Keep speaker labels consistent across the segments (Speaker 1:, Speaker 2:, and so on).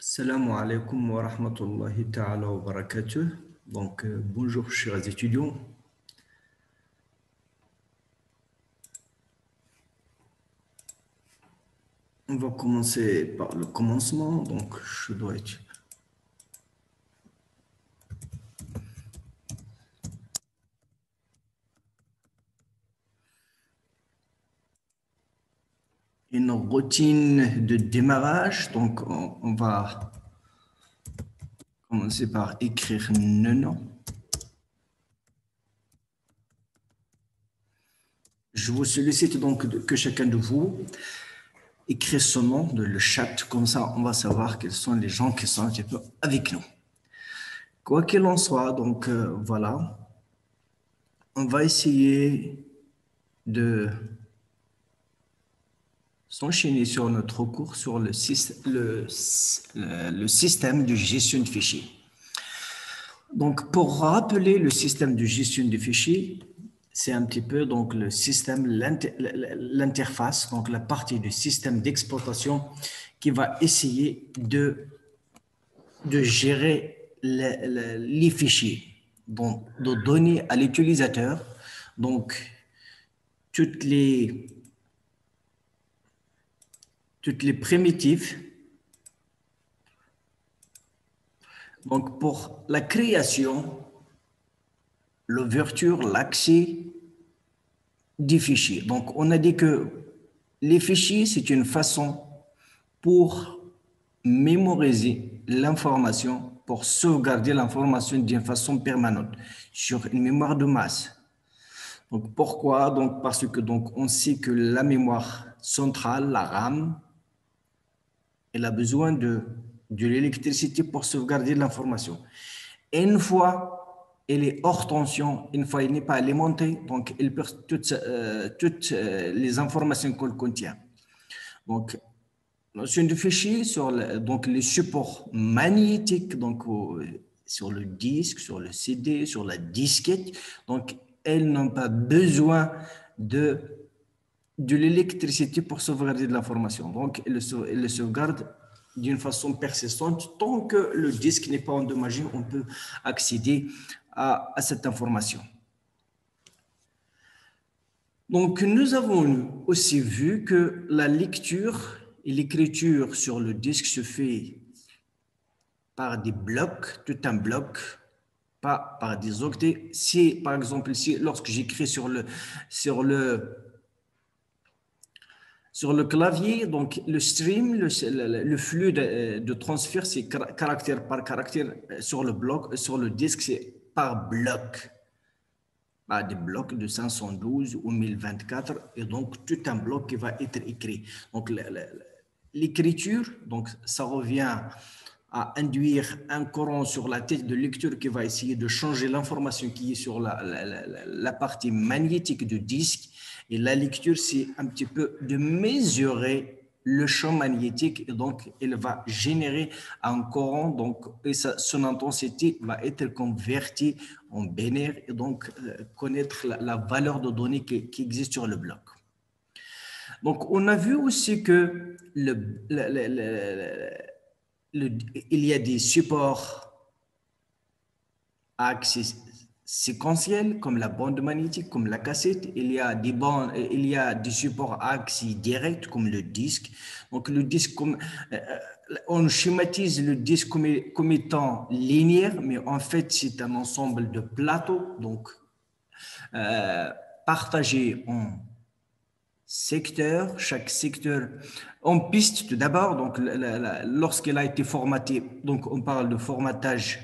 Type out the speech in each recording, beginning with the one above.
Speaker 1: Salam alaikum wa rahmatullahi ta'ala wa barakatuh. Donc, bonjour chers étudiants. On va commencer par le commencement. Donc, je dois être... Une routine de démarrage. Donc, on va commencer par écrire non. Je vous sollicite donc que chacun de vous écrit son nom dans le chat. Comme ça, on va savoir quels sont les gens qui sont un petit peu avec nous. Quoi qu'il en soit, donc voilà. On va essayer de s'enchaîner sur notre cours sur le système de gestion de fichiers. Donc, pour rappeler le système de gestion de fichiers, c'est un petit peu donc le système, l'interface, donc la partie du système d'exploitation qui va essayer de gérer les fichiers, donc de donner à l'utilisateur donc toutes les primitives. Donc, pour la création, l'ouverture, l'accès des fichiers. Donc, on a dit que les fichiers, c'est une façon pour mémoriser l'information, pour sauvegarder l'information d'une façon permanente sur une mémoire de masse. Donc, pourquoi? Donc, parce que donc, on sait que la mémoire centrale, la RAM, elle a besoin de l'électricité pour sauvegarder l'information. Et une fois elle est hors tension, une fois elle n'est pas alimentée, donc elle perd toutes les informations qu'elle contient. Donc, notion de fichier sur donc les supports magnétiques, donc sur le disque, sur le CD, sur la disquette, donc elles n'ont pas besoin de l'électricité pour sauvegarder de l'information. Donc, elle le sauvegarde d'une façon persistante. Tant que le disque n'est pas endommagé, on peut accéder à cette information. Donc, nous avons aussi vu que la lecture et l'écriture sur le disque se fait par des blocs, tout un bloc, pas par des octets. Si, par exemple, ici, lorsque j'écris sur le clavier, donc le stream, le flux de transfert, c'est caractère par caractère sur le bloc, sur le disque, c'est par bloc. Pas des blocs de 512 ou 1024, et donc tout un bloc qui va être écrit. Donc l'écriture, donc ça revient à induire un courant sur la tête de lecture qui va essayer de changer l'information qui est sur la partie magnétique du disque. Et la lecture, c'est un petit peu de mesurer le champ magnétique, et donc elle va générer un courant, donc et son intensité va être convertie en binaire, et donc connaître la valeur de données qui existe sur le bloc. Donc on a vu aussi que il y a des supports à accès séquentiel, comme la bande magnétique, comme la cassette. Il y a des supports à accès direct, comme le disque. Donc, le disque, on schématise le disque comme étant linéaire, mais en fait, c'est un ensemble de plateaux, donc partagés en secteurs, chaque secteur en piste tout d'abord. Donc, lorsqu'elle a été formatée, donc on parle de formatage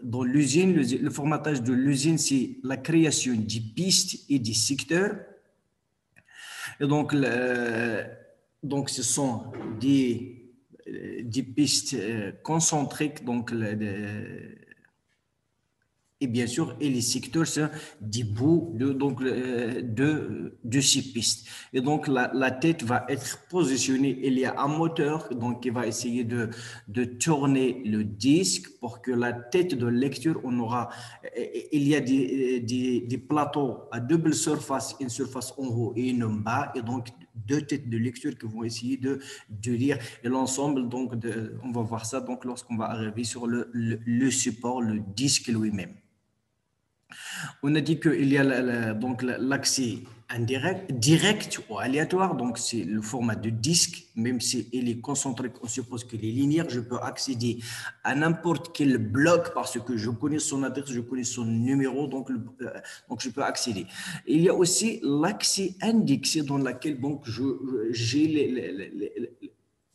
Speaker 1: dans l'usine. Le formatage de l'usine, c'est la création des pistes et des secteurs. Et donc, ce sont des pistes concentriques, donc et bien sûr, et les secteurs sont des bouts de ces pistes. Et donc, la tête va être positionnée. Il y a un moteur donc, qui va essayer de tourner le disque pour que la tête de lecture, il y a des plateaux à double surface, une surface en haut et une en bas. Et donc, deux têtes de lecture qui vont essayer de lire et l'ensemble. Donc, on va voir ça donc, lorsqu'on va arriver sur le support, le disque lui-même. On a dit qu'il y a donc l'accès indirect, direct ou aléatoire, donc c'est le format de disque, même si il est concentrique, on suppose qu'il est linéaire, je peux accéder à n'importe quel bloc parce que je connais son adresse, je connais son numéro, donc je peux accéder. Il y a aussi l'accès indexé dans lequel donc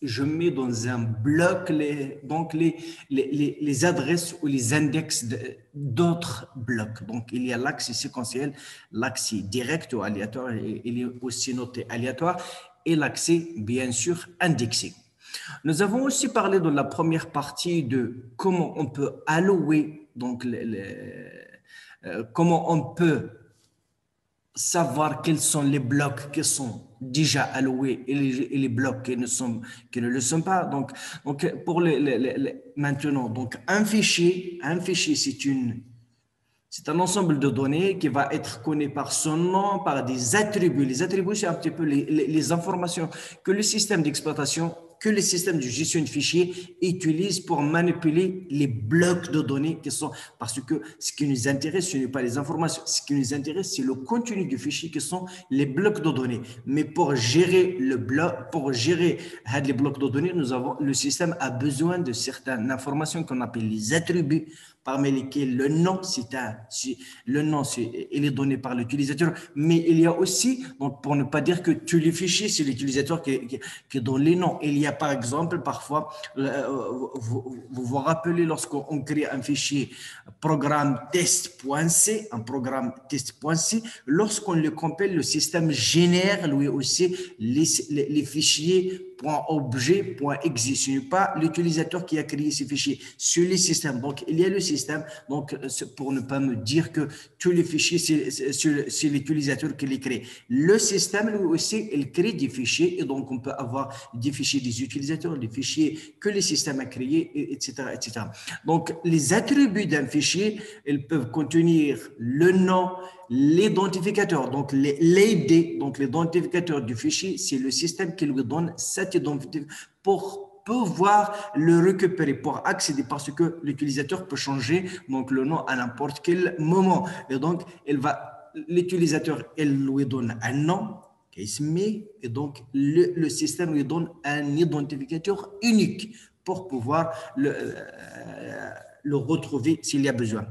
Speaker 1: je mets dans un bloc les adresses ou les index d'autres blocs. Donc, il y a l'accès séquentiel, l'accès direct ou aléatoire, il est aussi noté aléatoire, et l'accès, bien sûr, indexé. Nous avons aussi parlé dans la première partie de comment on peut allouer, donc comment on peut savoir quels sont les blocs qui sont déjà alloués et les blocs qui ne le sont pas. Donc pour maintenant, donc un fichier c'est un ensemble de données qui va être connu par son nom, par des attributs. Les attributs, c'est un petit peu les informations que le système d'exploitation, que le système de gestion de fichiers utilise pour manipuler les blocs de données qui sont, parce que ce qui nous intéresse, ce n'est pas les informations, ce qui nous intéresse, c'est le contenu du fichier qui sont les blocs de données. Mais pour gérer les blocs de données, le système a besoin de certaines informations qu'on appelle les attributs, parmi lesquels le nom, il est donné par l'utilisateur, mais il y a aussi, donc pour ne pas dire que tous les fichiers, c'est l'utilisateur qui donne les noms. Il y a par exemple, parfois, vous vous rappelez lorsqu'on crée un fichier programme test.c, un programme test.c, lorsqu'on le compile, le système génère lui aussi les fichiers .objet, .exe. Ce n'est pas l'utilisateur qui a créé ces fichiers, c'est le système. Donc, il y a le système, donc pour ne pas me dire que tous les fichiers, c'est l'utilisateur qui les crée. Le système, lui aussi, il crée des fichiers et donc on peut avoir des fichiers des utilisateurs, des fichiers que le système a créés, etc., etc. Donc, les attributs d'un fichier, ils peuvent contenir le nom, l'identificateur, donc l'ID, donc l'identificateur du fichier, c'est le système qui lui donne cet identificateur pour pouvoir le récupérer, pour accéder, parce que l'utilisateur peut changer donc le nom à n'importe quel moment. Et donc, l'utilisateur, il lui donne un nom, et donc le système lui donne un identificateur unique pour pouvoir le retrouver s'il y a besoin.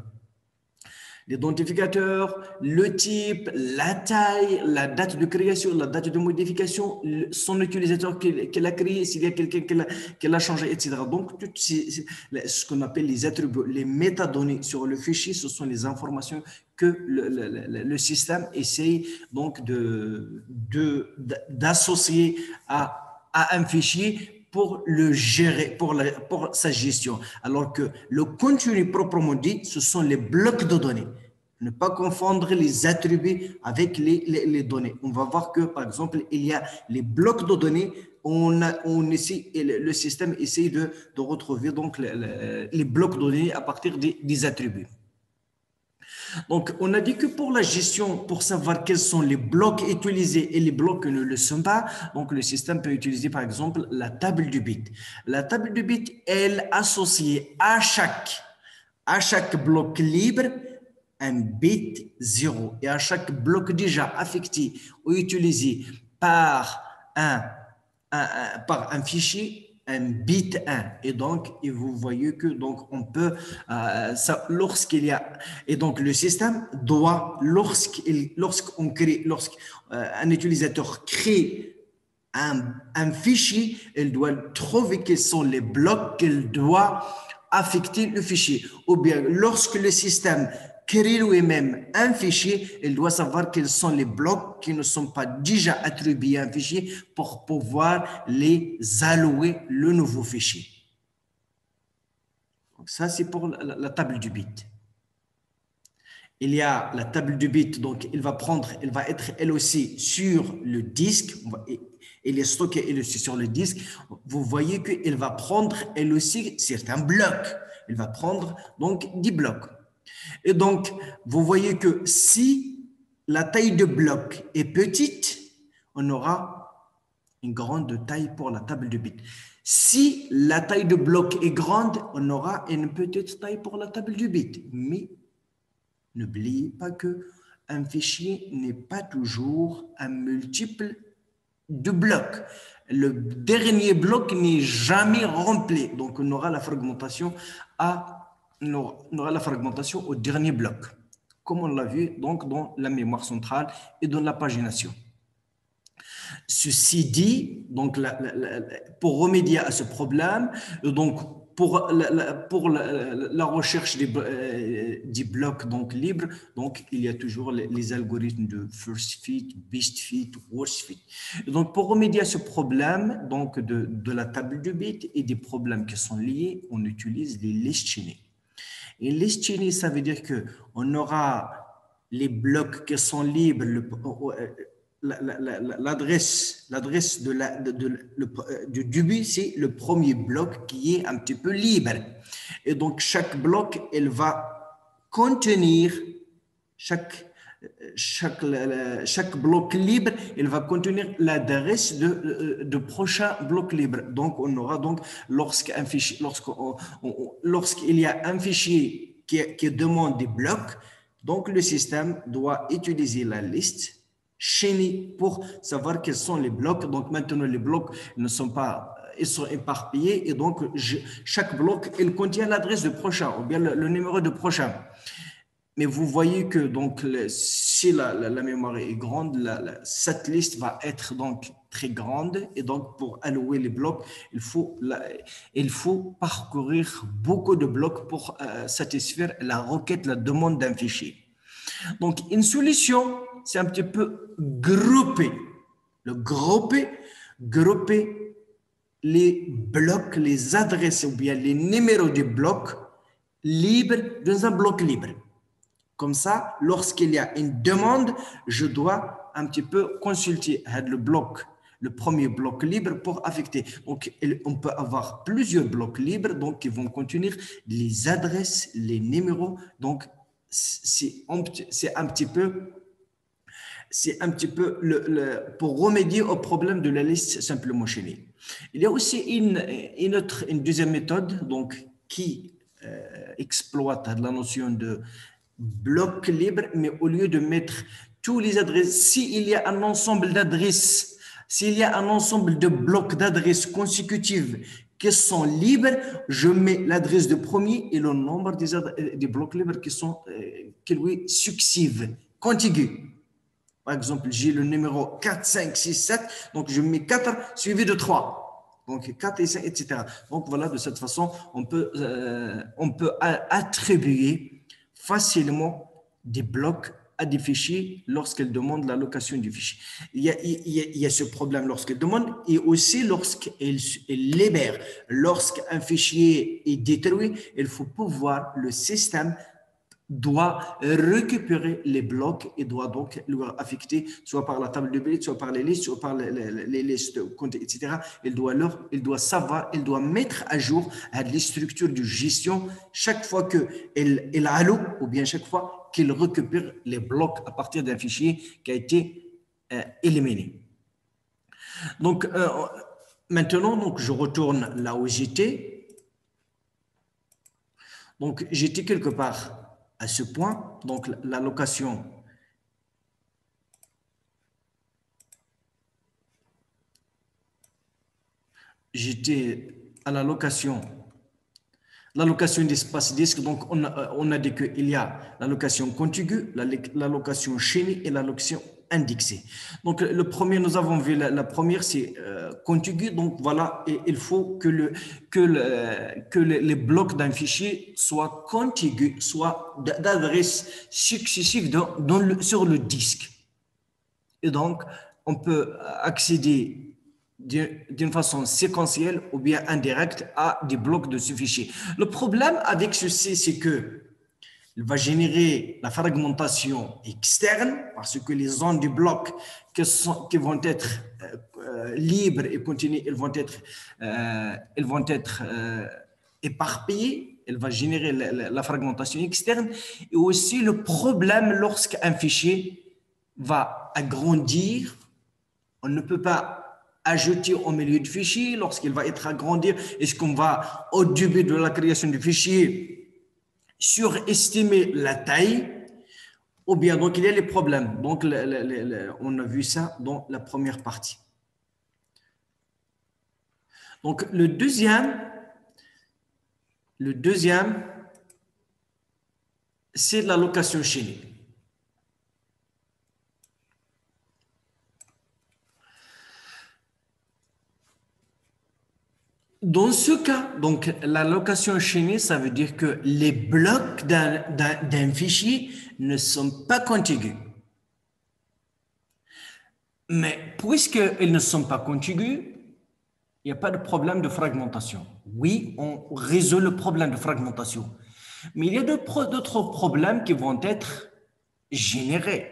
Speaker 1: L'identificateur, le type, la taille, la date de création, la date de modification, son utilisateur qui l'a créé, s'il y a quelqu'un qui l'a changé, etc. Donc, ce qu'on appelle les attributs, les métadonnées sur le fichier, ce sont les informations que le système essaye donc d'associer à un fichier pour le gérer, pour sa gestion. Alors que le contenu proprement dit, ce sont les blocs de données. Ne pas confondre les attributs avec les données. On va voir que, par exemple, il y a les blocs de données, le système essaie de retrouver donc les blocs de données à partir des attributs. Donc, on a dit que pour la gestion, pour savoir quels sont les blocs utilisés et les blocs qui ne le sont pas, donc le système peut utiliser par exemple la table du bit. La table du bit, elle associe à chaque bloc libre un bit 0 et à chaque bloc déjà affecté ou utilisé par un fichier, un bit 1. Et donc, vous voyez que donc on peut, lorsqu'il y a, et donc le système doit, lorsqu'un utilisateur crée un fichier, il doit trouver quels sont les blocs qu'il doit affecter le fichier. Ou bien, lorsque le système crée lui-même un fichier, il doit savoir quels sont les blocs qui ne sont pas déjà attribués à un fichier pour pouvoir les allouer le nouveau fichier. Donc ça, c'est pour la table du bit. Il y a la table du bit, donc elle va être elle aussi sur le disque. Elle est stockée elle aussi sur le disque. Vous voyez qu'elle va prendre elle aussi certains blocs. Elle va prendre donc 10 blocs. Et donc, vous voyez que si la taille de bloc est petite, on aura une grande taille pour la table de bits. Si la taille de bloc est grande, on aura une petite taille pour la table de bits. Mais n'oubliez pas que un fichier n'est pas toujours un multiple de blocs. Le dernier bloc n'est jamais rempli. Donc, on aura la fragmentation au dernier bloc, comme on l'a vu donc dans la mémoire centrale et dans la pagination. Ceci dit, donc pour remédier à ce problème, donc pour la recherche des blocs donc libres, donc il y a toujours les algorithmes de first fit, best fit, worst fit. Donc pour remédier à ce problème donc de la table de bits et des problèmes qui sont liés, on utilise les listes chaînées. Et listes chaînées, ça veut dire que on aura les blocs qui sont libres, l'adresse du début, c'est le premier bloc qui est un petit peu libre. Et donc, chaque bloc, il va contenir, chaque bloc libre, il va contenir l'adresse de prochain bloc libre. Donc, on aura donc, lorsqu'il y a un fichier qui demande des blocs, donc le système doit utiliser la liste chaînée pour savoir quels sont les blocs. Donc maintenant, les blocs ne sont pas, ils sont éparpillés et donc chaque bloc, il contient l'adresse de prochain ou bien le numéro de prochain. Mais vous voyez que donc, si la mémoire est grande, cette liste va être donc très grande et donc pour allouer les blocs, il faut parcourir beaucoup de blocs pour satisfaire la requête, la demande d'un fichier. Donc, une solution, c'est un petit peu grouper les blocs, les adresses ou bien les numéros des blocs libres dans un bloc libre. Comme ça, lorsqu'il y a une demande, je dois un petit peu consulter le premier bloc libre pour affecter. Donc, on peut avoir plusieurs blocs libres donc, qui vont contenir les adresses, les numéros. Donc, c'est un petit peu pour remédier au problème de la liste simplement chaînée. Il y a aussi une deuxième méthode donc, qui exploite la notion de bloc libre, mais au lieu de mettre tous les adresses, s'il y a un ensemble d'adresses, s'il y a un ensemble de blocs d'adresses consécutives qui sont libres, je mets l'adresse de premier et le nombre des blocs libres qui lui succèdent, contigus. Par exemple, j'ai le numéro 4, 5, 6, 7, donc je mets 4 suivi de 3. Donc 4 et 5, etc. Donc voilà, de cette façon, on peut attribuer facilement des blocs à des fichiers lorsqu'elle demande l'allocation du fichier. Il y a ce problème lorsqu'elle demande et aussi lorsqu'elle libère. Lorsqu'un fichier est détruit, il faut pouvoir, le système doit récupérer les blocs et doit donc le affecter soit par la table de bits, soit par les listes, soit par les listes, etc. Il doit savoir, il doit mettre à jour les structures de gestion chaque fois qu'il alloue ou bien chaque fois qu'il récupère les blocs à partir d'un fichier qui a été éliminé. Donc, maintenant, donc, je retourne là où j'étais. Donc, j'étais quelque part à ce point, donc l'allocation j'étais à l'allocation d'espace disque. Donc on a dit qu'il y a l'allocation contiguë, l'allocation chaînée et l'allocation indexée. Donc le premier, nous avons vu la première, c'est contiguë. Donc voilà, et il faut que les blocs d'un fichier soient contigus, soit d'adresses successives sur le disque. Et donc on peut accéder d'une façon séquentielle ou bien indirecte à des blocs de ce fichier. Le problème avec ceci, c'est que il va générer la fragmentation externe parce que les zones du bloc qui vont être libres et continues, elles vont être éparpillées. Elle va générer la fragmentation externe et aussi le problème lorsqu'un fichier va agrandir, on ne peut pas ajouter au milieu du fichier lorsqu'il va être agrandi? Est-ce qu'on va, au début de la création du fichier, surestimer la taille? Ou bien, donc, il y a les problèmes. Donc, on a vu ça dans la première partie. Donc, le deuxième, c'est l'allocation chaînée. Dans ce cas, donc l'allocation chaînée, ça veut dire que les blocs d'un fichier ne sont pas contigus. Mais puisqu'ils ne sont pas contigus, il n'y a pas de problème de fragmentation. Oui, on résout le problème de fragmentation. Mais il y a d'autres problèmes qui vont être générés.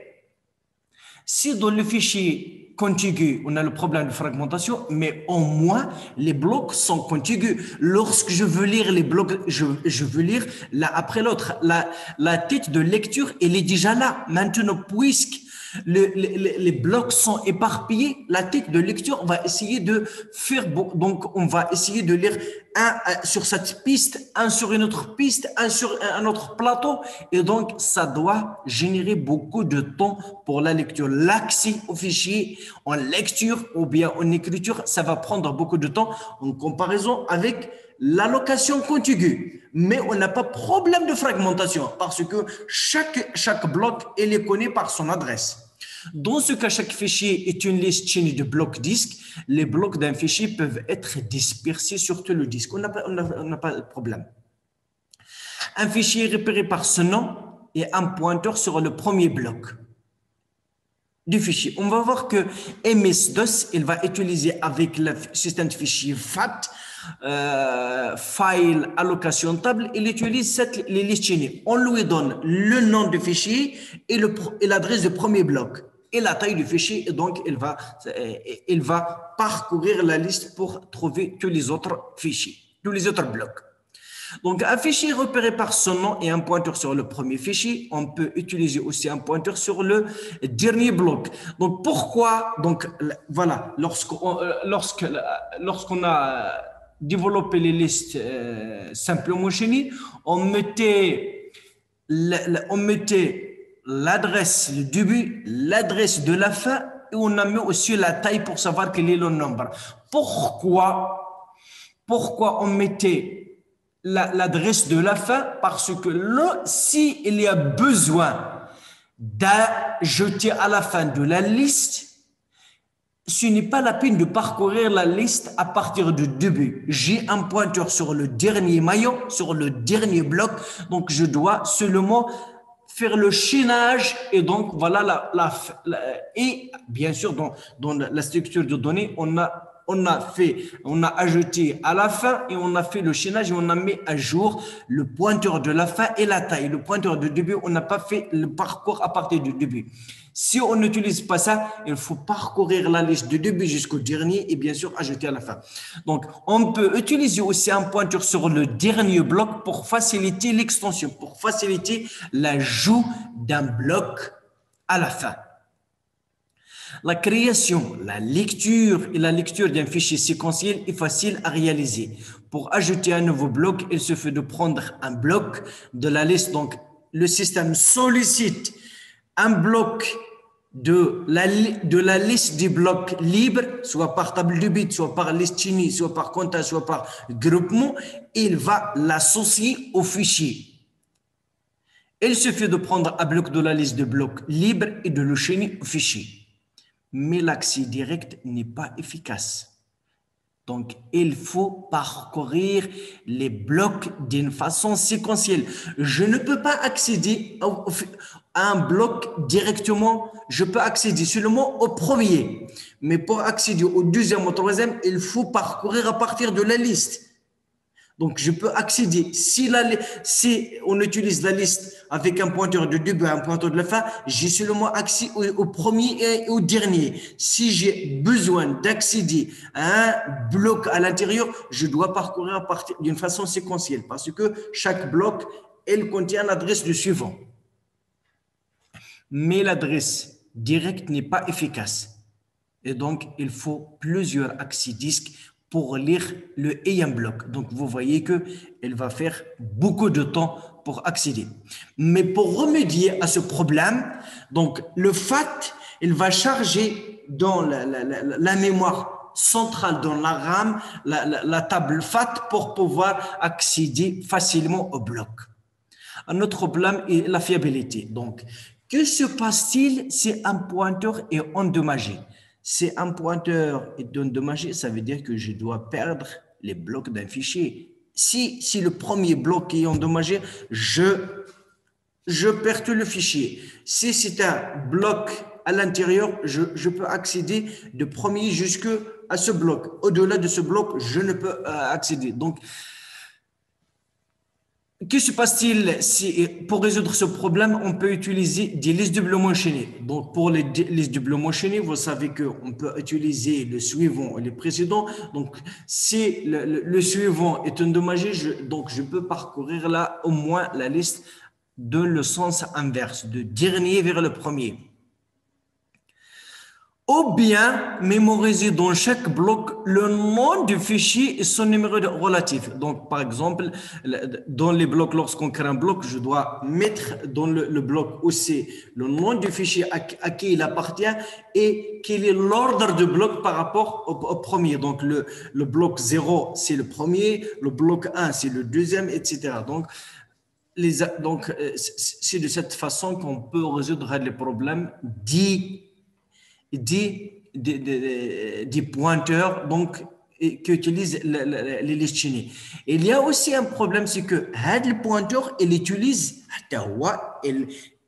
Speaker 1: Si dans le fichier contigu, on a le problème de fragmentation, mais au moins, les blocs sont contigus. Lorsque je veux lire les blocs, je veux lire l'un après l'autre. La tête de lecture, elle est déjà là. Maintenant, puisque les blocs sont éparpillés, la tête de lecture, on va essayer de faire, donc on va essayer de lire un sur cette piste, un sur une autre piste, un sur un autre plateau, et donc ça doit générer beaucoup de temps pour la lecture. L'accès au fichier en lecture ou bien en écriture, ça va prendre beaucoup de temps en comparaison avec l'allocation contiguë. Mais on n'a pas de problème de fragmentation parce que chaque bloc, il est connu par son adresse. Dans ce cas, chaque fichier est une liste chaînée de blocs disques. Les blocs d'un fichier peuvent être dispersés sur tout le disque. On n'a pas de problème. Un fichier est repéré par ce nom et un pointeur sur le premier bloc du fichier. On va voir que MS-DOS, il va utiliser avec le système de fichier FAT, File Allocation Table, il utilise les listes chaînées. On lui donne le nom du fichier et l'adresse du premier bloc et la taille du fichier, et donc il va parcourir la liste pour trouver tous les autres fichiers, tous les autres blocs. Donc, un fichier repéré par son nom et un pointeur sur le premier fichier, on peut utiliser aussi un pointeur sur le dernier bloc. Donc, pourquoi? Donc, voilà, lorsqu'on a développé les listes simplement chaînées, on mettait l'adresse du début, l'adresse de la fin, et on a mis aussi la taille pour savoir quel est le nombre. Pourquoi on mettait l'adresse de la fin? Parce que là, s'il y a besoin d'ajouter à la fin de la liste, ce n'est pas la peine de parcourir la liste à partir du début. J'ai un pointeur sur le dernier maillon, sur le dernier bloc, donc je dois seulement faire le chaînage, et donc voilà et bien sûr dans la structure de données, on a ajouté à la fin et on a fait le chaînage et on a mis à jour le pointeur de la fin et la taille. Le pointeur de début, on n'a pas fait le parcours à partir du début. Si on n'utilise pas ça, il faut parcourir la liste du début jusqu'au dernier et bien sûr ajouter à la fin. Donc, on peut utiliser aussi un pointeur sur le dernier bloc pour faciliter l'extension, pour faciliter l'ajout d'un bloc à la fin. La création, la lecture et la lecture d'un fichier séquentiel est facile à réaliser. Pour ajouter un nouveau bloc, il suffit de prendre un bloc de la liste. Donc, le système sollicite un bloc de la liste des blocs libres, soit par table de bits, soit par liste chaînée, soit par comptage, soit par groupement. Il va l'associer au fichier. Il suffit de prendre un bloc de la liste de blocs libres et de le chaîner au fichier. Mais l'accès direct n'est pas efficace. Donc, il faut parcourir les blocs d'une façon séquentielle. Je ne peux pas accéder à un bloc directement. Je peux accéder seulement au premier. Mais pour accéder au deuxième, au troisième, il faut parcourir à partir de la liste. Donc, je peux accéder. Si on utilise la liste avec un pointeur de début et un pointeur de la fin, j'ai seulement accès au premier et au dernier. Si j'ai besoin d'accéder à un bloc à l'intérieur, je dois parcourir d'une façon séquentielle parce que chaque bloc, elle contient l'adresse du suivant. Mais l'adresse directe n'est pas efficace. Et donc, il faut plusieurs accès disques pour lire le AM bloc. Donc, vous voyez qu'il va faire beaucoup de temps pour accéder. Mais pour remédier à ce problème, donc le FAT, il va charger dans la mémoire centrale, dans la RAM, la table FAT pour pouvoir accéder facilement au bloc. Un autre problème est la fiabilité. Donc, que se passe-t-il si un pointeur est endommagé? Si un pointeur est endommagé, ça veut dire que je dois perdre les blocs d'un fichier. Si le premier bloc est endommagé, je perds tout le fichier. Si c'est un bloc à l'intérieur, je peux accéder de premier jusqu'à ce bloc. Au-delà de ce bloc, je ne peux accéder. Donc, que se passe-t-il si, pour résoudre ce problème, on peut utiliser des listes doublement enchaînées. Donc, pour les listes doublement enchaînées, vous savez qu'on peut utiliser le suivant et le précédent. Donc, si le suivant est endommagé, donc je peux parcourir là au moins la liste dans le sens inverse, de dernier vers le premier. Ou bien mémoriser dans chaque bloc le nom du fichier et son numéro relatif. Donc, par exemple, dans les blocs, lorsqu'on crée un bloc, je dois mettre dans le bloc aussi le nom du fichier à qui il appartient et quel est l'ordre du bloc par rapport au premier. Donc, le bloc 0, c'est le premier, le bloc 1, c'est le deuxième, etc. Donc, c'est de cette façon qu'on peut résoudre les problèmes des pointeurs donc qui utilisent les listes chaînées. Il y a aussi un problème, c'est que le pointeur, il utilise,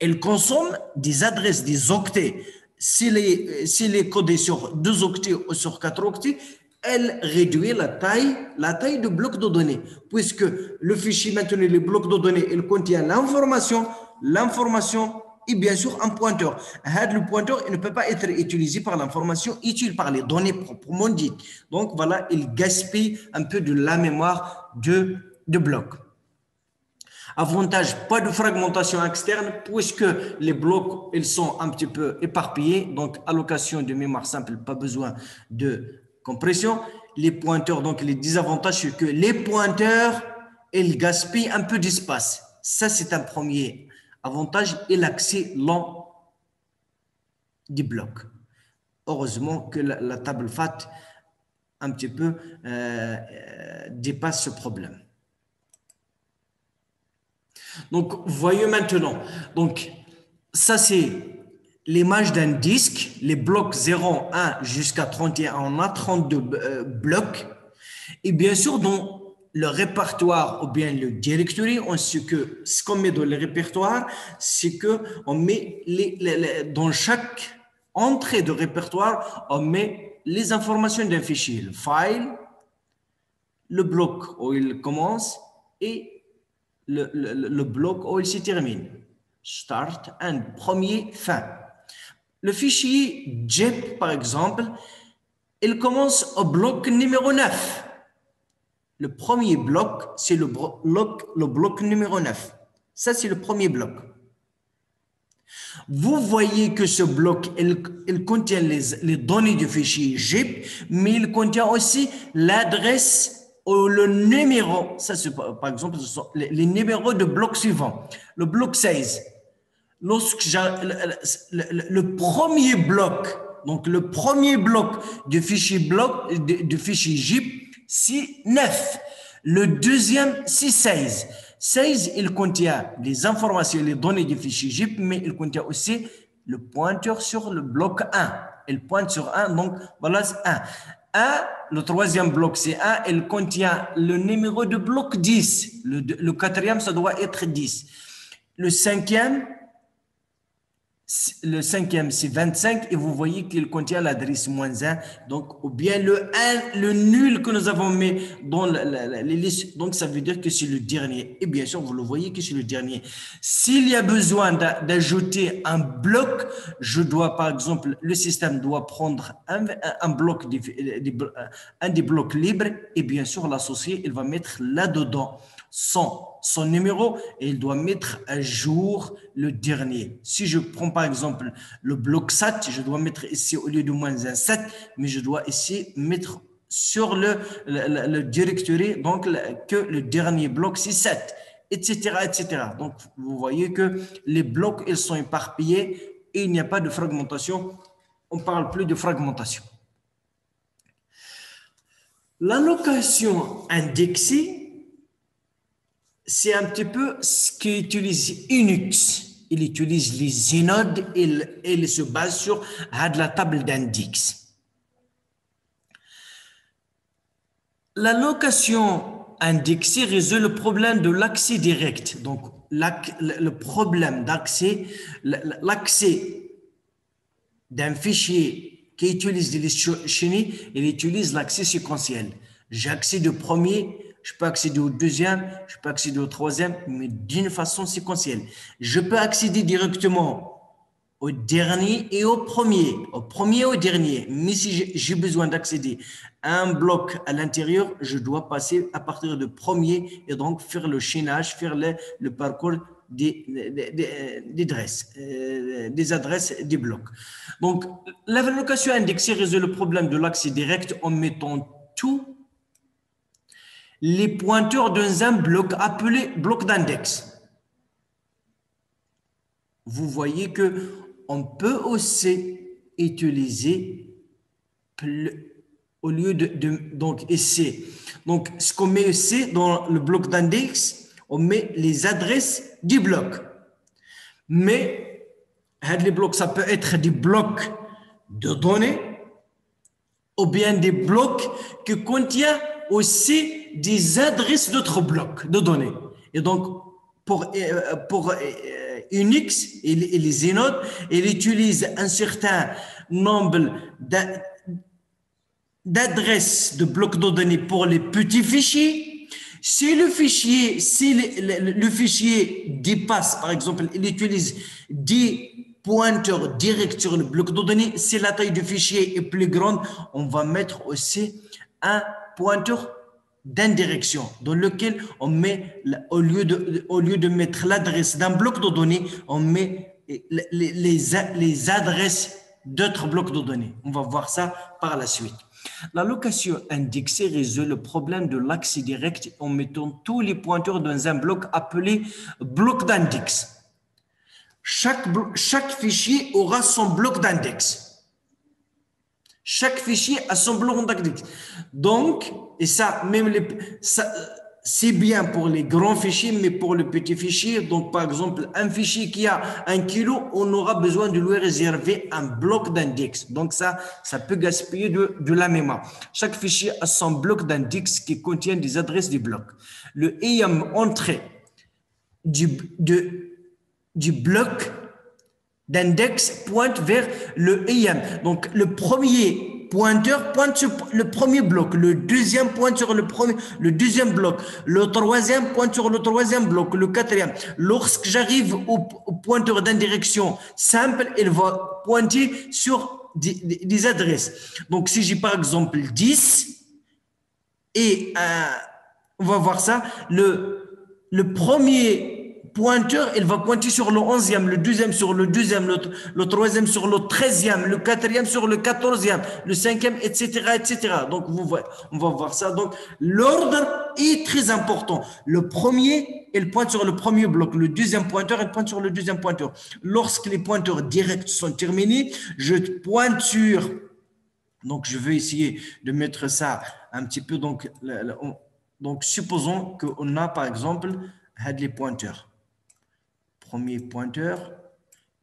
Speaker 1: il consomme des adresses, des octets. S'il est codé sur 2 octets ou sur 4 octets, elle réduit la taille du bloc de données, puisque le fichier maintenant, le bloc de données, il contient l'information et bien sûr un pointeur. Le pointeur, il ne peut pas être utilisé par l'information utile, par les données proprement dites. Donc voilà, il gaspille un peu de la mémoire de bloc. Avantage, pas de fragmentation externe puisque les blocs, ils sont un petit peu éparpillés. Donc allocation de mémoire simple, pas besoin de compression. Les pointeurs, donc les désavantages, c'est que les pointeurs, ils gaspillent un peu d'espace. Ça, c'est un premier avantage et l'accès lent du bloc. Heureusement que la table FAT un petit peu dépasse ce problème. Donc, voyez maintenant. Donc, ça c'est l'image d'un disque. Les blocs 0, 1 jusqu'à 31, on a 32 blocs. Et bien sûr, dans le répertoire ou bien le directory, ce qu'on met dans le répertoire, c'est qu'on met dans chaque entrée de répertoire, on met les informations d'un fichier, le file, le bloc où il commence et le bloc où il se termine. Start and premier, fin. Le fichier JEP, par exemple, il commence au bloc numéro 9. Le premier bloc, c'est le bloc numéro 9. Ça, c'est le premier bloc. Vous voyez que ce bloc, il contient les données du fichier JIP, mais il contient aussi l'adresse ou le numéro. Ça, c'est par exemple, ce sont les numéros de bloc suivant. Le bloc 16. Lorsque le premier bloc, donc le premier bloc du fichier JIP, c'est 9. Le deuxième, c'est 16. 16, il contient les informations, les données du fichier JIP, mais il contient aussi le pointeur sur le bloc 1. Il pointe sur 1, donc voilà, c'est 1. 1, le troisième bloc, c'est 1, il contient le numéro de bloc 10. Le quatrième, ça doit être 10. Le cinquième, c'est 25 et vous voyez qu'il contient l'adresse -1, donc ou bien le 1, le nul que nous avons mis dans les listes, donc ça veut dire que c'est le dernier. Et bien sûr, vous le voyez que c'est le dernier. S'il y a besoin d'ajouter un bloc, par exemple, le système doit prendre un bloc, un des blocs libres et bien sûr l'associer, il va mettre là-dedans son son numéro et il doit mettre à jour le dernier. Si je prends par exemple le bloc 7, je dois mettre ici au lieu de moins un 7, mais je dois ici mettre sur le directory, donc que le dernier bloc c'est 7, etc., etc. Donc vous voyez que les blocs, ils sont éparpillés et il n'y a pas de fragmentation. On ne parle plus de fragmentation. L'allocation indexée, c'est un petit peu ce qu'utilise Unix. Il utilise les inodes et il se base sur la table d'index. L'allocation indexée résout le problème de l'accès direct. Donc, le problème d'accès, l'accès d'un fichier qui utilise des listes chenilles, il utilise l'accès séquentiel. J'ai accès au premier, je peux accéder au deuxième, je peux accéder au troisième, mais d'une façon séquentielle. Je peux accéder directement au dernier et au premier et au dernier. Mais si j'ai besoin d'accéder à un bloc à l'intérieur, je dois passer à partir du premier et donc faire le chaînage, faire le parcours des adresses des blocs. Donc, l'allocation indexée résout le problème de l'accès direct en mettant tous les pointeurs dans un bloc appelé bloc d'index. Vous voyez que on peut aussi utiliser au lieu donc ici. Donc, ce qu'on met ici dans le bloc d'index, on met les adresses du bloc. Mais les blocs, ça peut être des blocs de données ou bien des blocs qui contiennent aussi des adresses d'autres blocs de données. Et donc, pour Unix et les inodes, il utilise un certain nombre d'adresses de blocs de données pour les petits fichiers. Si le fichier dépasse, par exemple, il utilise 10 pointeurs directs sur le bloc de données, si la taille du fichier est plus grande, on va mettre aussi un pointeur d'indirection dans lequel on met, au lieu de mettre l'adresse d'un bloc de données, on met les adresses d'autres blocs de données. On va voir ça par la suite. L'allocation indexée résout le problème de l'accès direct en mettant tous les pointeurs dans un bloc appelé bloc d'index. Chaque fichier aura son bloc d'index. Chaque fichier a son bloc d'index. Donc, et ça, c'est bien pour les grands fichiers, mais pour les petits fichiers, donc par exemple, un fichier qui a 1 kilo, on aura besoin de lui réserver un bloc d'index. Donc ça peut gaspiller de la mémoire. Chaque fichier a son bloc d'index qui contient des adresses du bloc. Le IAM entrée du bloc d'index pointe vers le IAM. Donc le premier pointeur pointe sur le premier bloc, le deuxième pointe sur le deuxième bloc, le troisième pointe sur le troisième bloc, le quatrième. Lorsque j'arrive au pointeur d'indirection simple, il va pointer sur des adresses. Donc si j'ai par exemple 10 et on va voir ça, le premier pointeur, il va pointer sur le 11e, le deuxième sur le deuxième, le troisième sur le 13e, le quatrième sur le 14e, le 5e, etc., etc. Donc, on va voir ça. Donc, l'ordre est très important. Le premier, il pointe sur le premier bloc. Le deuxième pointeur, il pointe sur le deuxième pointeur. Lorsque les pointeurs directs sont terminés, je pointe sur... Donc, je vais essayer de mettre ça un petit peu. Donc supposons qu'on a, par exemple, les pointeurs. Premier pointeur,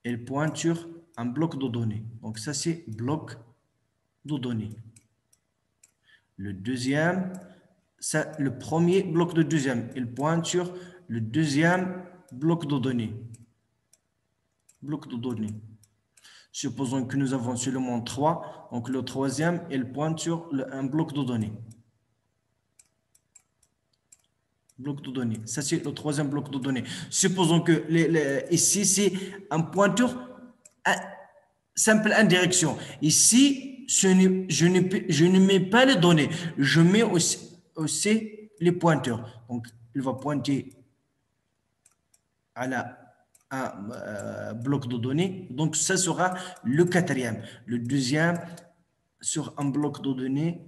Speaker 1: il pointe sur un bloc de données. Donc, ça, c'est bloc de données. Le deuxième, le premier bloc de deuxième, il pointe sur le deuxième bloc de données. Bloc de données. Supposons que nous avons seulement 3. Donc, le troisième, il pointe sur un bloc de données. Bloc de données. Ça, c'est le troisième bloc de données. Supposons que ici, c'est un pointeur simple indirection. Ici, je ne mets pas les données. Je mets aussi les pointeurs. Donc, il va pointer un bloc de données. Donc, ça sera le quatrième. Le deuxième sur un bloc de données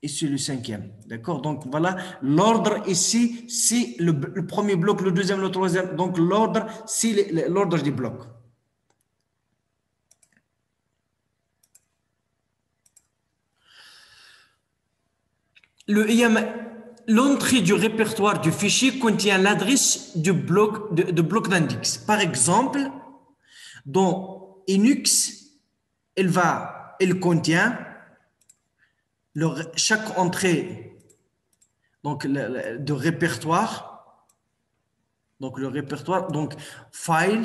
Speaker 1: et sur le cinquième. D'accord? Donc, voilà. L'ordre ici, c'est le premier bloc, le deuxième, le troisième. Donc, l'ordre, c'est l'ordre des blocs. L'entrée du répertoire du fichier contient l'adresse du bloc bloc d'index. Par exemple, dans Linux, elle contient chaque entrée donc de répertoire. Donc le répertoire, donc file,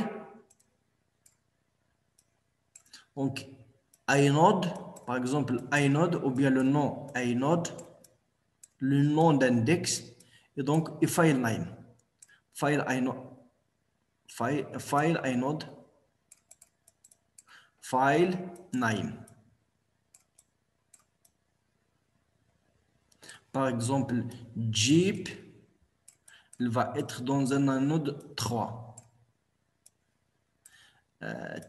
Speaker 1: donc inode, par exemple inode ou bien le nom inode, le nom d'index et donc file9, file inode, file inode, file9. Par exemple, Jeep, il va être dans un inode 3.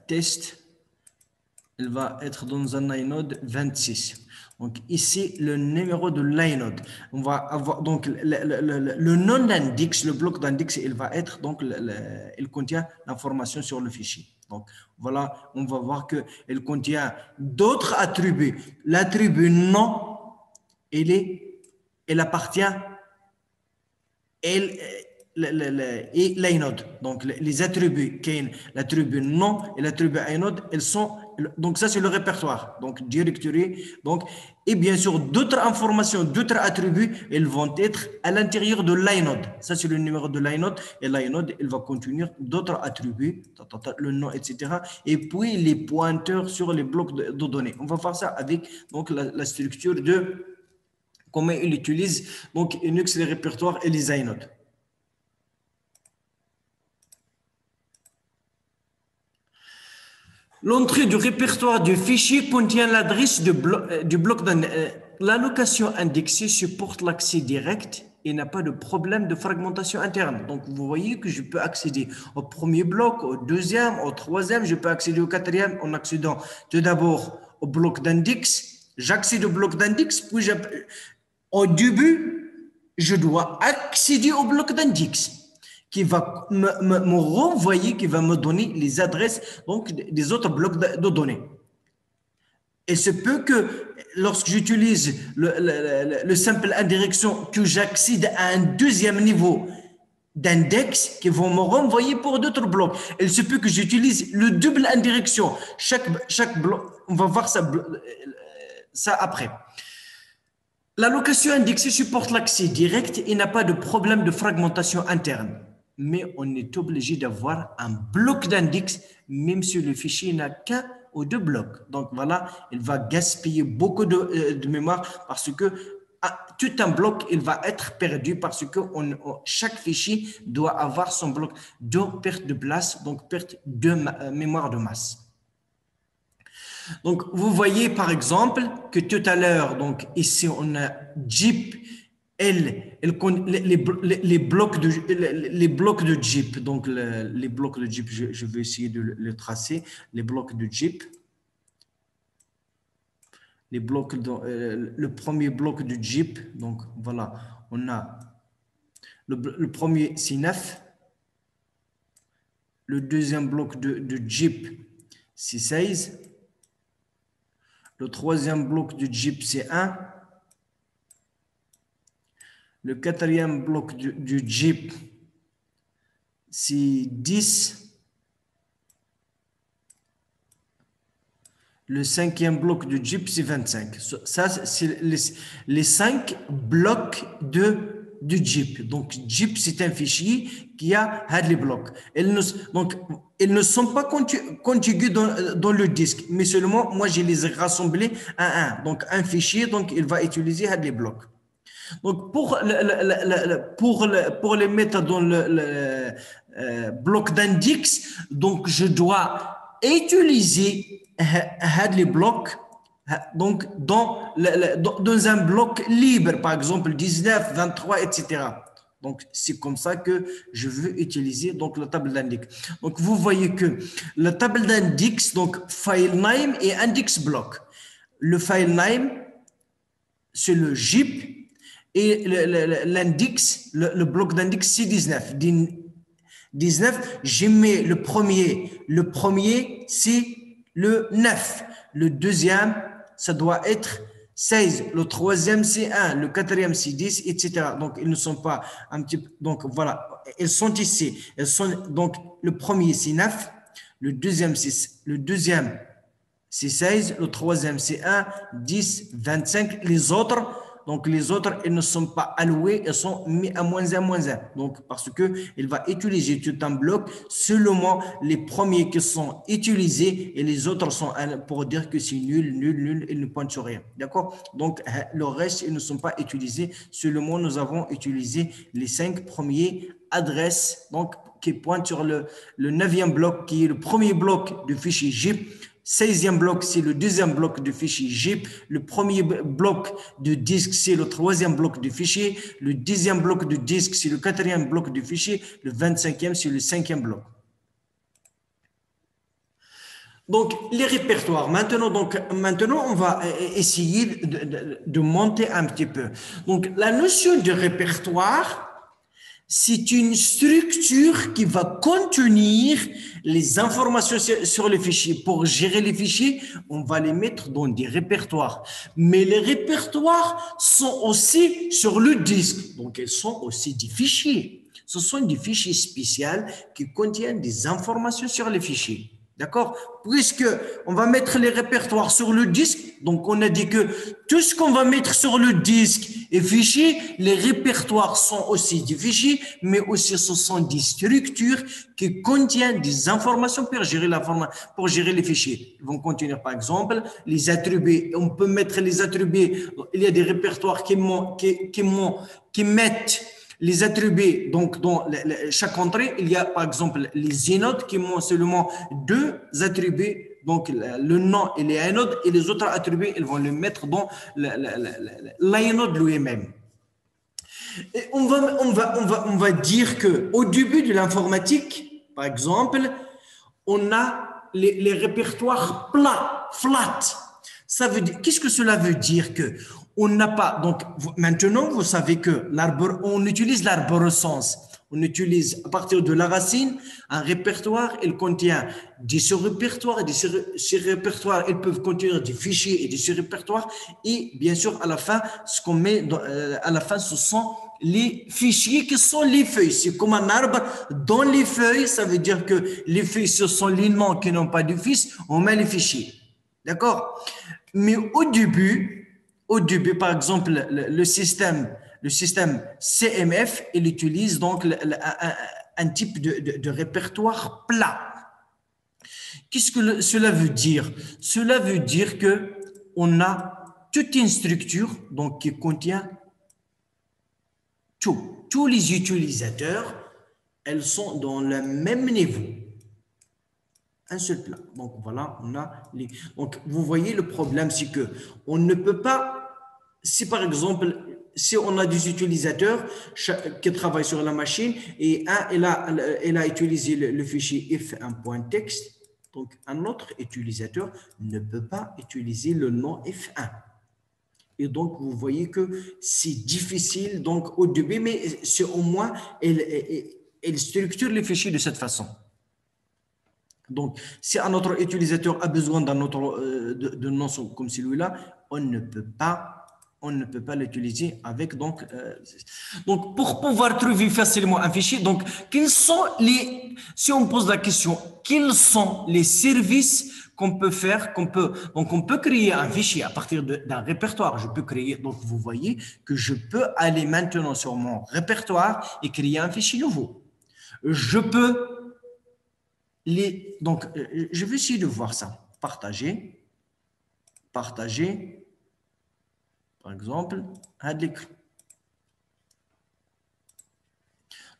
Speaker 1: Test, il va être dans un inode 26. Donc ici, le numéro de l'inode. On va avoir donc le nom d'index, le bloc d'index, il va être donc il contient l'information sur le fichier. Donc voilà, on va voir que il contient d'autres attributs. L'attribut nom, il appartient et l'inode. Donc les attributs, l'attribut nom et l'attribut inode, elles sont donc ça c'est le répertoire, donc directory, donc et bien sûr d'autres informations, d'autres attributs, elles vont être à l'intérieur de l'inode. Ça c'est le numéro de l'inode et l'inode il va contenir d'autres attributs, le nom, etc. Et puis les pointeurs sur les blocs de données. On va faire ça avec donc la structure de comment il utilise donc Linux, les répertoires et les inodes. L'entrée du répertoire du fichier contient l'adresse du bloc d'index. L'allocation indexée supporte l'accès direct et n'a pas de problème de fragmentation interne. Donc, vous voyez que je peux accéder au premier bloc, au deuxième, au troisième, je peux accéder au quatrième en accédant tout d'abord au bloc d'index. J'accède au bloc d'index, puis au début, je dois accéder au bloc d'index qui va me renvoyer, qui va me donner les adresses donc, des autres blocs de données. Et c'est peut que lorsque j'utilise le simple indirection, que j'accède à un deuxième niveau d'index qui vont me renvoyer pour d'autres blocs. Il se peut que j'utilise le double indirection. Chaque bloc, on va voir ça après. L'allocation indexée supporte l'accès direct et n'a pas de problème de fragmentation interne. Mais on est obligé d'avoir un bloc d'index, même si le fichier n'a qu'un ou deux blocs. Donc voilà, il va gaspiller beaucoup de mémoire parce que tout un bloc, il va être perdu parce que chaque fichier doit avoir son bloc de perte de place, donc perte de mémoire de masse. Donc, vous voyez par exemple que tout à l'heure, donc ici on a Jeep, les blocs de Jeep, donc les blocs de Jeep, je vais essayer de le tracer, les blocs de Jeep, le premier bloc de Jeep, donc voilà, on a le premier c'est 9, le deuxième bloc de Jeep c'est 16, le troisième bloc de Jeep, c'est 1. Le quatrième bloc du Jeep, c'est 10. Le cinquième bloc du Jeep, c'est 25. Ça, c'est les 5 blocs du Jeep. Donc, Jeep, c'est un fichier qui a les blocs. Donc, ils ne sont pas contigus dans le disque, mais seulement, moi, je les ai rassemblés à un. Donc, un fichier, donc, il va utiliser les blocs. Donc, pour les mettre dans le bloc d'index, donc, je dois utiliser les blocs donc dans un bloc libre, par exemple 19, 23, etc. Donc, c'est comme ça que je veux utiliser donc, la table d'index. Donc, vous voyez que la table d'index, donc file name et index block. Le file name, c'est le zip et l'index, le bloc d'index, c'est 19. 19, j'ai mis le premier. Le premier, c'est le 9. Le deuxième, ça doit être 16. Le troisième, c'est 1. Le quatrième, c'est 10, etc. Donc, ils ne sont pas un petit peu. Donc, voilà. Elles sont ici. Elles sont, donc, le premier, c'est 9. Le deuxième, c'est 16. Le troisième, c'est 1, 10, 25. Les autres, donc les autres, ils ne sont pas alloués, ils sont mis à -1, -1. Donc, parce qu'il va utiliser tout un bloc seulement les premiers qui sont utilisés et les autres sont pour dire que c'est nul, nul, nul, ils ne pointent sur rien. D'accord? Donc, le reste, ils ne sont pas utilisés. Seulement, nous avons utilisé les 5 premiers adresses, donc, qui pointent sur le 9e bloc, qui est le premier bloc du fichier zip. 16e bloc, c'est le deuxième bloc du fichier zip. Le premier bloc de disque, c'est le troisième bloc du fichier. Le dixième bloc de disque, c'est le quatrième bloc du fichier. Le 25e, c'est le cinquième bloc. Donc, les répertoires. Maintenant, on va essayer de monter un petit peu. Donc, la notion de répertoire, c'est une structure qui va contenir les informations sur les fichiers. Pour gérer les fichiers, on va les mettre dans des répertoires. Mais les répertoires sont aussi sur le disque. Donc, ils sont aussi des fichiers. Ce sont des fichiers spéciaux qui contiennent des informations sur les fichiers. D'accord? Puisque on va mettre les répertoires sur le disque, donc on a dit que tout ce qu'on va mettre sur le disque est fichier, les répertoires sont aussi des fichiers, mais aussi ce sont des structures qui contiennent des informations pour gérer les fichiers. Ils vont contenir par exemple les attributs. On peut mettre les attributs, il y a des répertoires qui mettent les attributs, donc dans chaque entrée, il y a par exemple les inodes qui ont seulement 2 attributs, donc le nom et les inodes, et les autres attributs, ils vont les mettre dans l'inode lui-même. Et on va dire qu'au début de l'informatique, par exemple, on a les répertoires plats, flat. Ça veut dire, qu'est-ce que cela veut dire que on n'a pas, donc maintenant vous savez que on utilise l'arborescence. On utilise à partir de la racine un répertoire, il contient des sous-répertoires et ces répertoires, ils peuvent contenir des fichiers et des sous-répertoires et bien sûr à la fin, ce qu'on met à la fin, ce sont les fichiers qui sont les feuilles. C'est comme un arbre. Dans les feuilles, ça veut dire que les feuilles, ce sont les noms qui n'ont pas de fils, on met les fichiers. D'accord? Mais au début, par exemple, le système CMF, il utilise donc un type de répertoire plat. Qu'est-ce que cela veut dire? Cela veut dire qu'on a toute une structure donc, qui contient tout. Tous les utilisateurs, elles sont dans le même niveau. Un seul plat. Donc voilà, on a les. Donc vous voyez le problème, c'est que on ne peut pas. Si par exemple, si on a des utilisateurs qui travaillent sur la machine et il a utilisé le fichier f1.text, donc un autre utilisateur ne peut pas utiliser le nom f1. Et donc, vous voyez que c'est difficile donc, au début, mais c'est au moins, elle structure les fichiers de cette façon. Donc, si un autre utilisateur a besoin d'un autre de nom comme celui-là, on ne peut pas l'utiliser avec donc pour pouvoir trouver facilement un fichier. Donc, si on pose la question, quels sont les services qu'on peut faire, donc on peut créer un fichier à partir d'un répertoire. Je peux créer, donc vous voyez que je peux aller maintenant sur mon répertoire et créer un fichier nouveau. Je peux donc je vais essayer de voir ça. Partager, par exemple,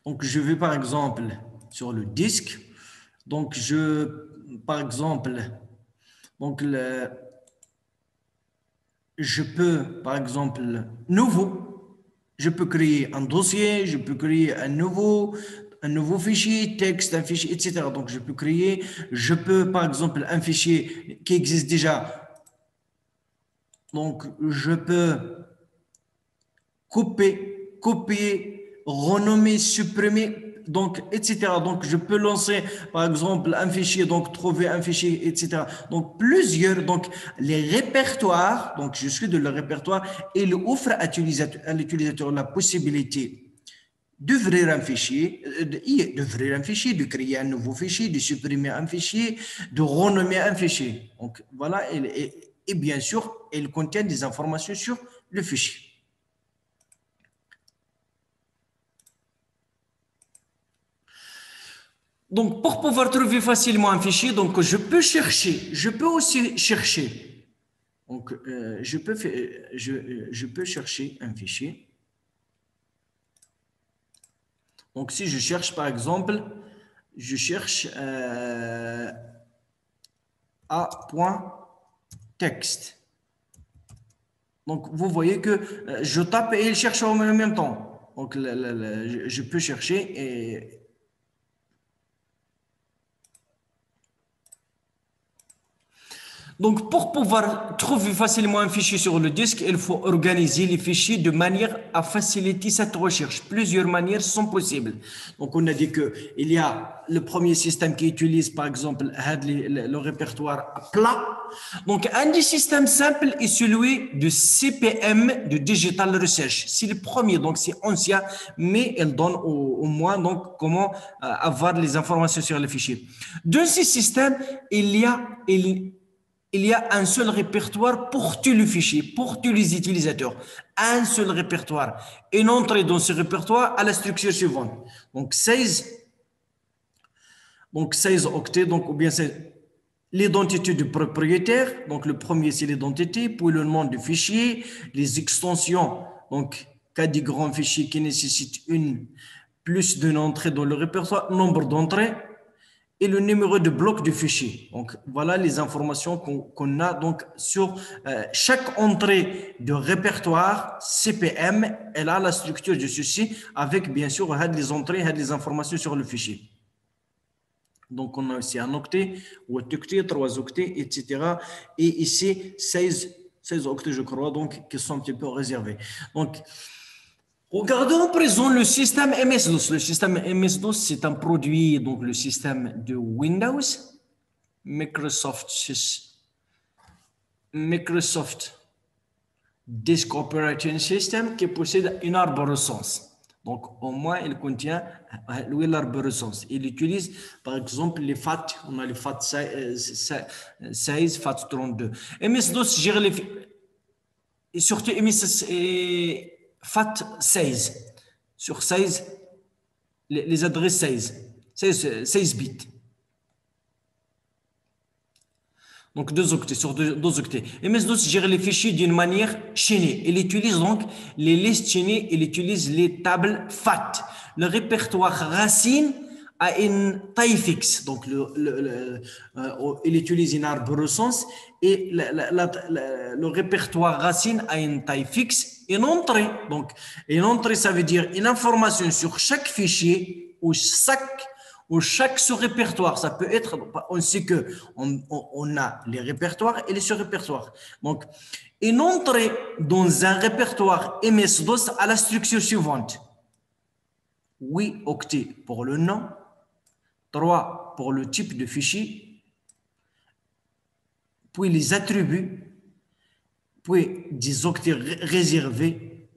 Speaker 1: donc je vais par exemple sur le disque, donc par exemple, donc je peux par exemple nouveau, Je peux créer un dossier, je peux créer un nouveau fichier, texte, un fichier, etc. Donc, je peux, par exemple, un fichier qui existe déjà. Donc, je peux copier, renommer, supprimer, donc, etc. Donc, je peux lancer, par exemple, un fichier, donc trouver un fichier, etc. Donc, plusieurs, donc, les répertoires, donc, je suis de le répertoire, et il offre à l'utilisateur la possibilité d'ouvrir un fichier, de créer un nouveau fichier, de supprimer un fichier, de renommer un fichier. Donc, voilà, et bien sûr, il contient des informations sur le fichier. Donc, pour pouvoir trouver facilement un fichier, donc je peux aussi chercher. Donc, je peux chercher un fichier. Donc, si je cherche, par exemple, je cherche a.text. Donc, vous voyez que je tape et il cherche en même temps. Donc, je peux chercher et donc, pour pouvoir trouver facilement un fichier sur le disque, il faut organiser les fichiers de manière à faciliter cette recherche. Plusieurs manières sont possibles. Donc, on a dit qu'il y a le premier système qui utilise, par exemple, le répertoire plat. Donc, un des systèmes simples est celui de CPM, de Digital Research. C'est le premier, donc c'est ancien, mais il donne au moins donc, comment avoir les informations sur les fichiers. Dans ce système, il y a un seul répertoire pour tous les fichiers, pour tous les utilisateurs. Un seul répertoire. Une entrée dans ce répertoire à la structure suivante. Donc 16 octets, donc, ou bien c'est l'identité du propriétaire. Donc le premier, c'est l'identité, puis le nom du fichier, les extensions, donc cas des grands fichiers qui nécessitent plus d'une entrée dans le répertoire, nombre d'entrées, et le numéro de bloc du fichier. Donc, voilà les informations qu'on a donc sur chaque entrée de répertoire CPM. Elle a la structure de ceci avec bien sûr les entrées, les informations sur le fichier. Donc, on a ici un octet, 8 octets, 3 octets, etc. Et ici, 16 octets, je crois, donc, qui sont un petit peu réservés. Donc, regardons à présent le système MS-DOS. Le système MS-DOS, c'est un produit, donc le système de Windows, Microsoft Disk Operating System, qui possède une arborescence. Donc, au moins, il contient l'arborescence. Il utilise, par exemple, les FAT. On a les FAT 16, FAT 32. MS-DOS gère les... Et surtout, FAT 16, sur 16, les adresses 16 bits. Donc 2 octets, sur 2 octets. MS-DOS gère les fichiers d'une manière chaînée. Il utilise donc les listes chaînées, il utilise les tables FAT. Le répertoire racine a une taille fixe. Donc il utilise une arborescence et le répertoire racine a une taille fixe. Une entrée, donc une entrée, ça veut dire une information sur chaque fichier ou chaque sous-répertoire. Ça peut être, on sait qu'on a les répertoires et les sous-répertoires. Donc, une entrée dans un répertoire MS-DOS à la structure suivante. 8 octets pour le nom, 3 pour le type de fichier, puis les attributs, puis des octets réservés,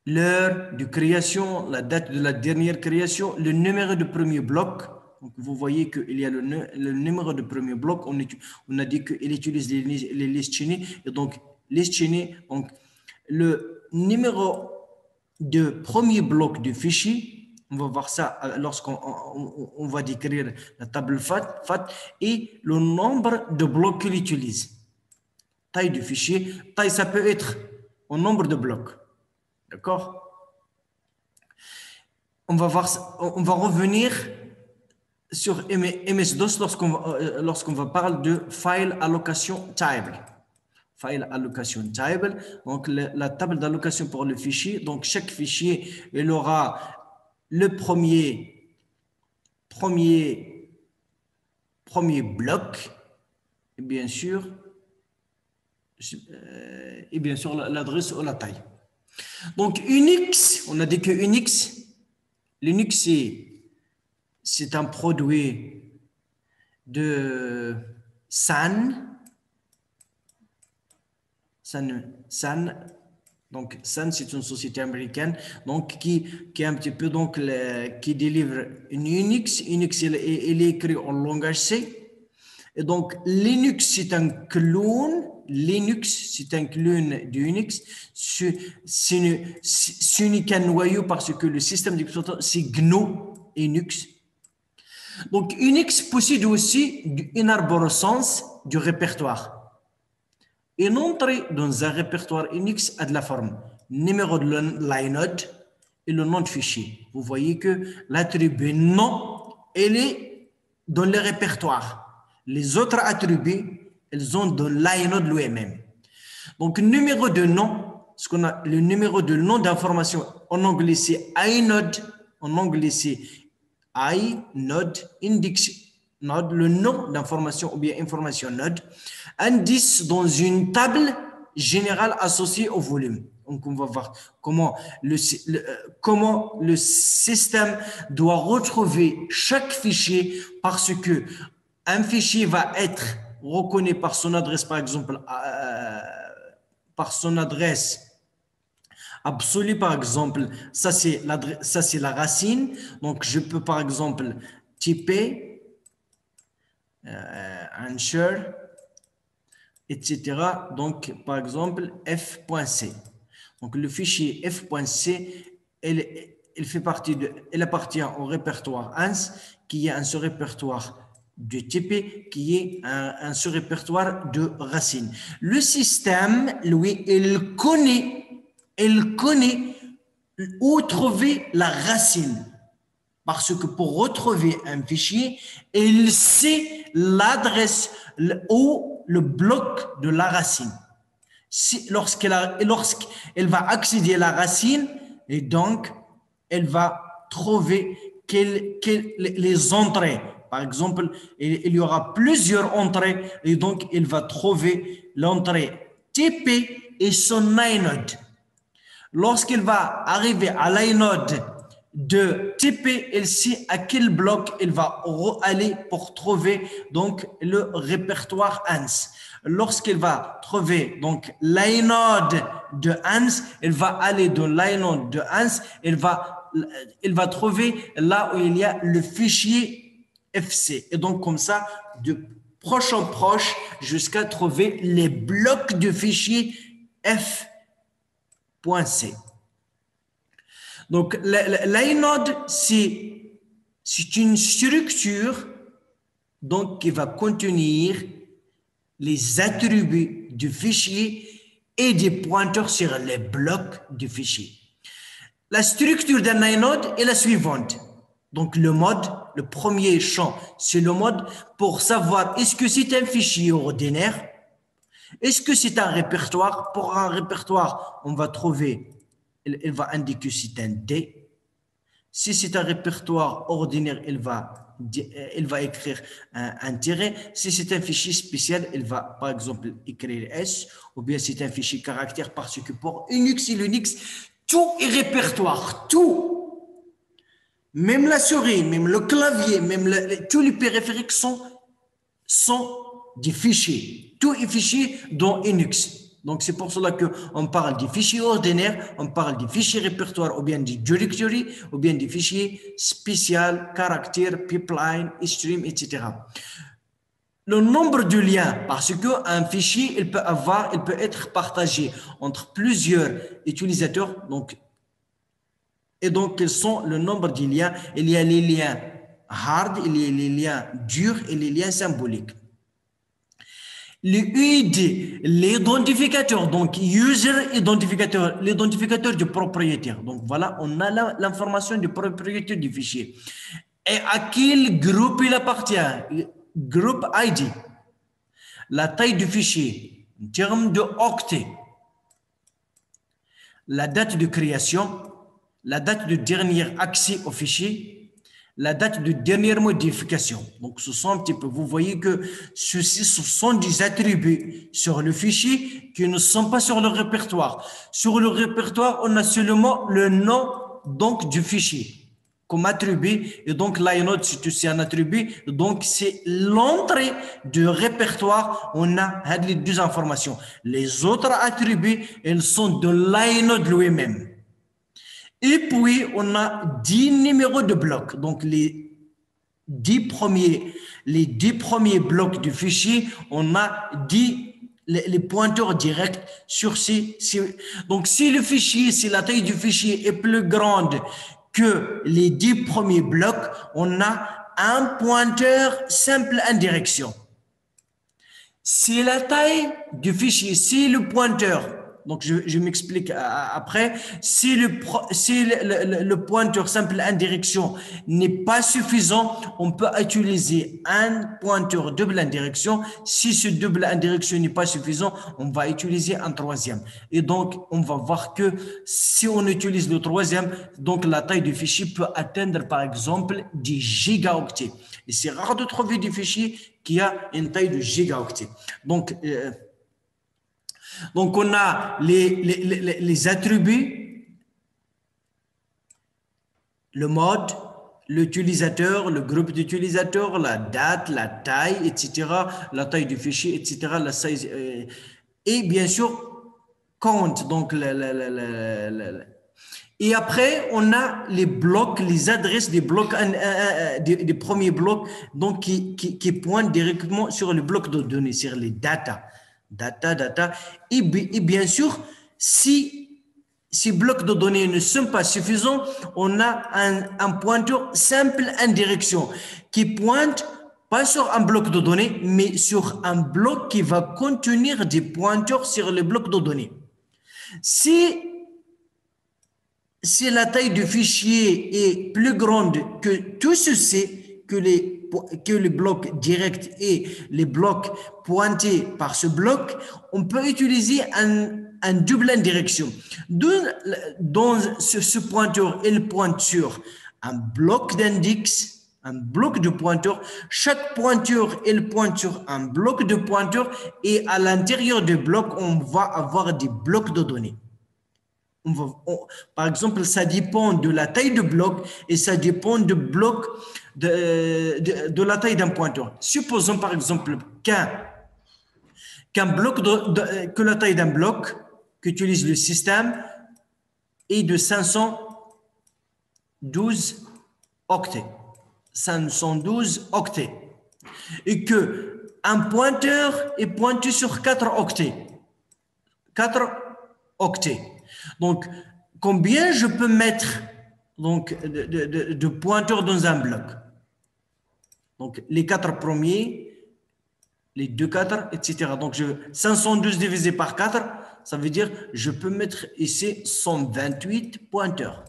Speaker 1: l'heure de création, la date de la dernière création, le numéro de premier bloc. Donc vous voyez qu'il y a le numéro de premier bloc. On a dit qu'il utilise les listes chaînées. Et donc, listes chaînées, donc le numéro de premier bloc du fichier, on va voir ça lorsqu'on va décrire la table FAT, et le nombre de blocs qu'il utilise. Taille du fichier, taille, ça peut être en nombre de blocs. D'accord? On va revenir sur MS-DOS lorsqu'on va parler de File Allocation Table. file allocation table. Donc, la table d'allocation pour le fichier. Donc, chaque fichier, il aura le premier bloc, et bien sûr l'adresse ou la taille. Donc, Unix, on a dit que l'Unix, c'est un produit de Sun. Donc, Sun, c'est une société américaine donc, qui est un petit peu donc, qui délivre une Unix. Unix, il est écrit en langage C. Et donc, Linux, c'est un clone. Linux, c'est un clone d'Unix. Ce n'est qu'un noyau parce que le système d'exploitation, c'est GNU Linux. Donc, Unix possède aussi une arborescence du répertoire. Une entrée dans un répertoire Unix a de la forme numéro de l'inode et le nom de fichier. Vous voyez que l'attribut nom, elle est dans le répertoire. Les autres attributs, elles ont dans l'inode lui-même. Donc, numéro de nom, ce qu'on a, le numéro de nom d'information, en anglais c'est inode, en anglais c'est inode, index node, le nom d'information ou bien information node, indice dans une table générale associée au volume. Donc, on va voir comment le système doit retrouver chaque fichier parce que un fichier va être reconnu par son adresse, par exemple, par son adresse absolue, par exemple. Ça, c'est la racine. Donc, je peux, par exemple, typer answer, etc. Donc, par exemple, f.c. Donc, le fichier f.c, elle appartient au répertoire ANS, qui est un sous-répertoire de TP, qui est un sous-répertoire de racine. Le système, lui, il connaît où trouver la racine. Parce que pour retrouver un fichier, il sait l'adresse ou le bloc de la racine. Lorsqu'elle va accéder à la racine, et donc, elle va trouver les entrées. Par exemple, il y aura plusieurs entrées, et donc, elle va trouver l'entrée TP et son inode. Lorsqu'elle va arriver à l'inode de TP, elle sait à quel bloc elle va aller pour trouver donc le répertoire ANS. Lorsqu'elle va trouver donc l'inode de ANS, elle va aller dans l'inode de ANS, elle va trouver là où il y a le fichier FC. Et donc comme ça, de proche en proche, jusqu'à trouver les blocs de fichier F.C. Donc, l'inode, c'est une structure donc, qui va contenir les attributs du fichier et des pointeurs sur les blocs du fichier. La structure d'un inode est la suivante. Donc, le mode, le premier champ, c'est le mode pour savoir est-ce que c'est un fichier ordinaire, est-ce que c'est un répertoire. Pour un répertoire, on va trouver, elle va indiquer si c'est un D. Si c'est un répertoire ordinaire, elle va écrire un tiret. Si c'est un fichier spécial, elle va par exemple écrire S, ou bien c'est un fichier caractère, parce que pour Unix et Linux, tout est répertoire, tout. Même la souris, même le clavier, même tous les périphériques sont des fichiers. Tout est fichier dans Unix. Donc, c'est pour cela qu'on parle des fichiers ordinaires, on parle des fichiers répertoires, ou bien des directories, ou bien des fichiers spéciaux, caractères, pipeline, stream, etc. Le nombre de liens, parce qu'un fichier, il peut être partagé entre plusieurs utilisateurs. Donc, et donc, quels sont le nombre de liens? Il y a les liens hard, il y a les liens durs et les liens symboliques. Le UID, l'identificateur, donc user identificateur, l'identificateur du propriétaire. Donc voilà, on a l'information du propriétaire du fichier. Et à quel groupe il appartient? Groupe ID. La taille du fichier, en termes de octets, la date de création, la date de dernier accès au fichier, la date de dernière modification. Donc, ce sont un petit peu, vous voyez que ceci, ce sont des attributs sur le fichier qui ne sont pas sur le répertoire. Sur le répertoire, on a seulement le nom donc du fichier comme attribut, et donc l'inode, c'est un attribut, donc c'est l'entrée du répertoire, on a les deux informations. Les autres attributs, ils sont de l'inode lui-même. Et puis, on a 10 numéros de blocs, donc les 10 premiers blocs du fichier, on a 10 les pointeurs directs sur ces. Donc, si le fichier, si la taille du fichier est plus grande que les 10 premiers blocs, on a un pointeur simple en direction. Si la taille du fichier, si le pointeur, donc je m'explique après, si le pointeur simple en direction n'est pas suffisant, on peut utiliser un pointeur double en direction. Si ce double en direction n'est pas suffisant, on va utiliser un troisième. Et donc, on va voir que si on utilise le troisième, donc la taille du fichier peut atteindre par exemple des gigaoctets. Et c'est rare de trouver des fichiers qui a une taille de gigaoctets. Donc on a les attributs, le mode, l'utilisateur, le groupe d'utilisateurs, la date, la taille, etc., la taille du fichier, etc., la size, et bien sûr, count, donc et après, on a les blocs, les adresses des blocs, des premiers blocs, donc qui pointent directement sur le bloc de données, sur les data. Et bien sûr, si ces blocs de données ne sont pas suffisants, on a un pointeur simple en direction qui pointe pas sur un bloc de données, mais sur un bloc qui va contenir des pointeurs sur le bloc de données. Si la taille du fichier est plus grande que tout ceci, que les blocs directs et les blocs pointés par ce bloc, on peut utiliser un double en direction. Dans ce pointeur, il pointe sur un bloc d'index, un bloc de pointeur. Chaque pointeur, il pointe sur un bloc de pointeur et à l'intérieur du bloc, on va avoir des blocs de données. Par exemple, ça dépend de la taille de bloc et ça dépend de bloc de la taille d'un pointeur. Supposons par exemple qu'un bloc que la taille d'un bloc qu'utilise le système est de 512 octets. 512 octets. Et que un pointeur est pointé sur 4 octets. 4 octets. Donc, combien je peux mettre donc, de pointeurs dans un bloc? Donc, les 4 premiers, les 2 4, etc. Donc, 512 divisé par 4, ça veut dire je peux mettre ici 128 pointeurs.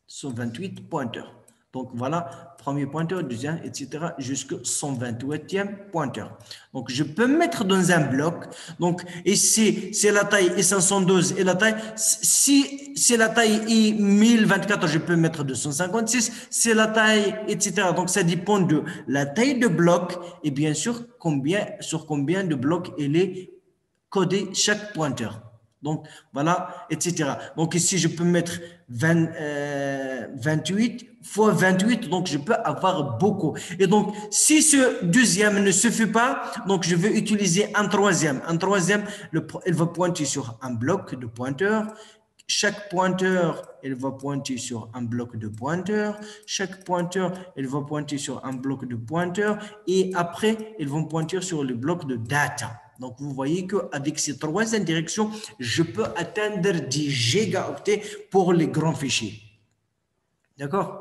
Speaker 1: 128 pointeurs. Donc, voilà, premier pointeur, deuxième, etc. jusqu'au 128e pointeur. Donc, je peux mettre dans un bloc. Donc, ici, c'est la taille est 512 et la taille, si la taille est 1024, je peux mettre 256. C'est la taille, etc. Donc, ça dépend de la taille de bloc et bien sûr, sur combien de blocs il est codé chaque pointeur. Donc, voilà, etc. Donc, ici, je peux mettre 28 fois 28, donc je peux avoir beaucoup. Et donc, si ce deuxième ne suffit pas, donc je vais utiliser un troisième. Un troisième, il va pointer sur un bloc de pointeurs. Chaque pointeur, il va pointer sur un bloc de pointeurs. Chaque pointeur, il va pointer sur un bloc de pointeurs. Et après, ils vont pointer sur le bloc de data. Donc, vous voyez qu'avec ces 3 indirections, je peux atteindre 10 gigaoctets pour les grands fichiers. D'accord?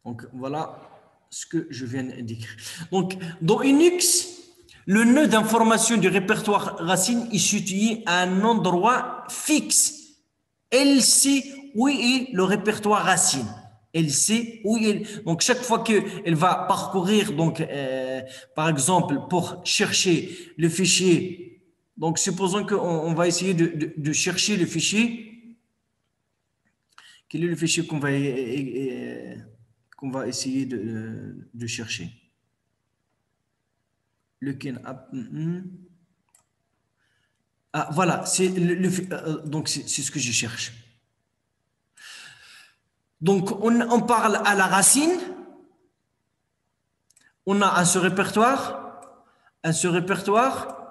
Speaker 1: Donc, voilà ce que je viens d'écrire. Donc, dans Unix, le nœud d'information du répertoire racine est situé à un endroit fixe. Elle sait où est le répertoire racine. Elle sait où il. Donc, chaque fois qu'elle va parcourir, donc, par exemple, pour chercher le fichier, donc, supposons qu'on va essayer de chercher le fichier. Quel est le fichier qu'on va essayer de chercher? Le QNAP. Ah, voilà, c'est donc c'est ce que je cherche. Donc, on parle à la racine. On a un répertoire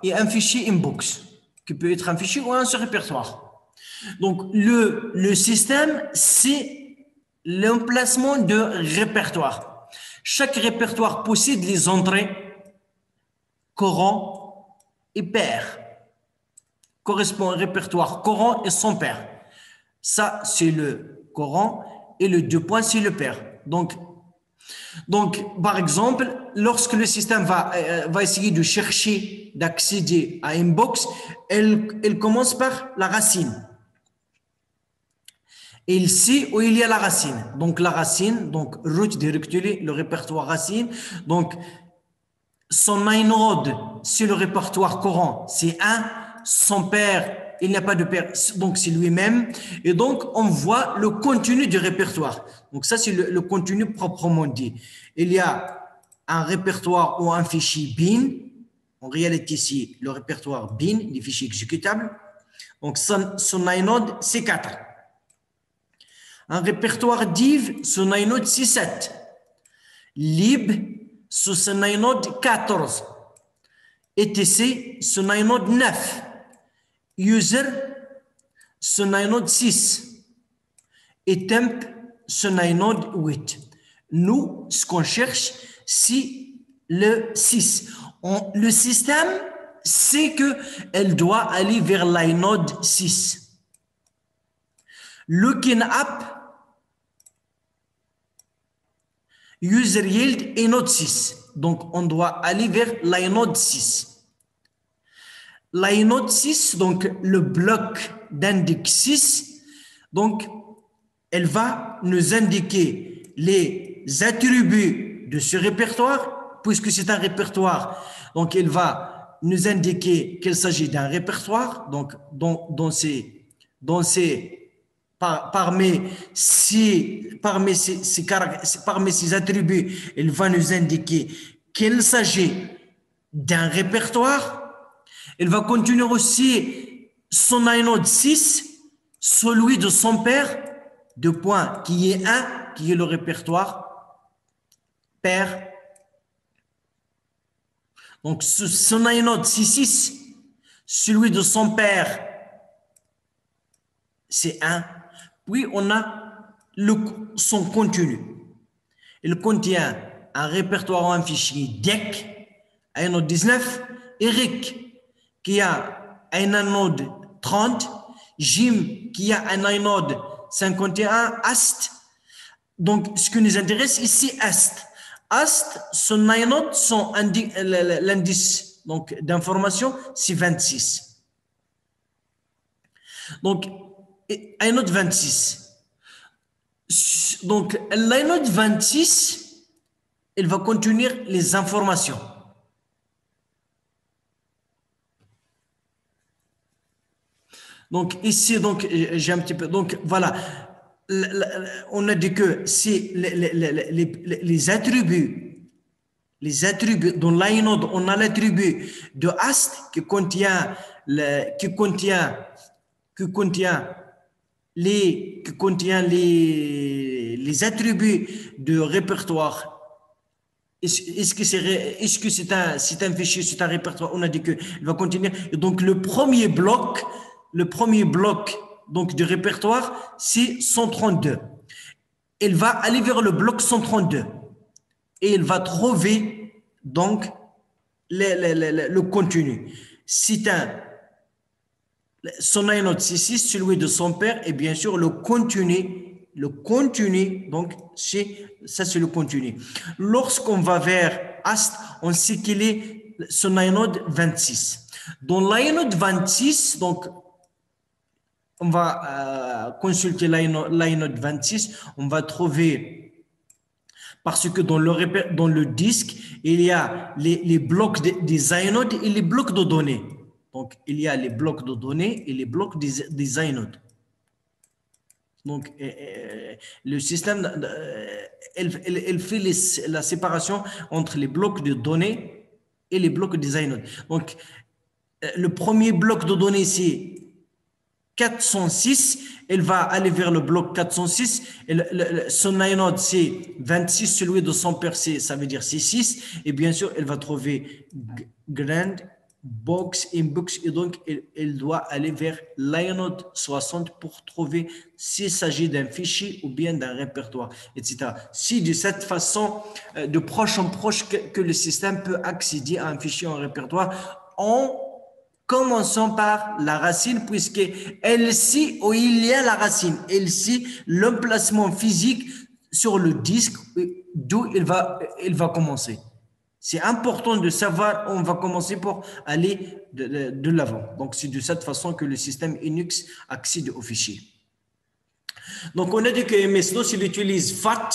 Speaker 1: et un fichier inbox, qui peut être un fichier ou un répertoire. Donc, le système, c'est l'emplacement de répertoire. Chaque répertoire possède les entrées Coran et pair. Correspond au répertoire Coran et son pair. Ça, c'est le Coran et le 2 points, c'est le pair. Donc, par exemple, lorsque le système va essayer de chercher, d'accéder à une box, elle commence par la racine. Et il sait où il y a la racine. Donc, la racine, donc, root directly, le répertoire racine. Donc, son inode, c'est le répertoire Coran, c'est 1. Son père, il n'y a pas de père, donc c'est lui-même. Et donc, on voit le contenu du répertoire. Donc, ça, c'est le contenu proprement dit. Il y a un répertoire ou un fichier bin. En réalité, ici, le répertoire bin, des fichiers exécutables. Donc, son inode, c'est 4. Un répertoire div, son inode, c'est 7. Lib, son inode 14. etc, son inode 9. User, son inode 6. Et temp, son inode 8. Nous, ce qu'on cherche, c'est le 6. Le système sait qu'elle doit aller vers l'inode 6. Le QNAP, user yield et node 6. Donc, on doit aller vers l'inode 6. L'inode 6, donc le bloc d'index 6, donc, elle va nous indiquer les attributs de ce répertoire, puisque c'est un répertoire. Donc, elle va nous indiquer qu'il s'agit d'un répertoire. Donc, parmi ces attributs, elle va nous indiquer qu'il s'agit d'un répertoire. Elle va continuer aussi son inode 6, celui de son père, de point qui est 1, qui est le répertoire père. Donc, son inode 6, celui de son père, c'est 1. Puis, on a son contenu. Il contient un répertoire ou un fichier DEC, inode 19, Eric, qui a un inode 30, Jim, qui a un inode 51, AST. Donc, ce qui nous intéresse ici, AST. AST, son inode, l'indice d'information, c'est 26. Donc, inode 26. Donc, l'inode 26, elle va contenir les informations. Donc, ici, j'ai un petit peu. Donc, voilà. On a dit que c'est les attributs. Les attributs. Dans l'inode, on a l'attribut de AST qui contient les attributs de répertoire. Est-ce que c'est un fichier, c'est un répertoire? On a dit qu'il va contenir. Donc, le premier bloc donc, du répertoire, c'est 132. Elle va aller vers le bloc 132 et elle va trouver donc le contenu. C'est son inode 6, celui de son père, et bien sûr le contenu, donc ça c'est le contenu. Lorsqu'on va vers AST, on sait qu'il est son inode 26. Dans l'inode 26, donc on va consulter l'inode 26, on va trouver, parce que dans le disque, il y a les blocs des inodes et les blocs de données. Donc, il y a les blocs de données et les blocs des inodes. Donc, le système, elle fait la séparation entre les blocs de données et les blocs des inodes. Donc, le premier bloc de données, c'est 406, elle va aller vers le bloc 406, son inode c'est 26, celui de son père ça veut dire c'est 6, et bien sûr elle va trouver grand, box, inbox, et donc elle doit aller vers l'inode 60 pour trouver s'il s'agit d'un fichier ou bien d'un répertoire, etc. Si de cette façon, de proche en proche, que le système peut accéder à un fichier ou un répertoire en commençons par la racine, puisque elle sait où il y a la racine. Elle sait l'emplacement physique sur le disque d'où il va commencer. C'est important de savoir où on va commencer pour aller de l'avant. Donc, c'est de cette façon que le système Linux accède aux fichiers. Donc, on a dit que MS-DOS, il utilise FAT,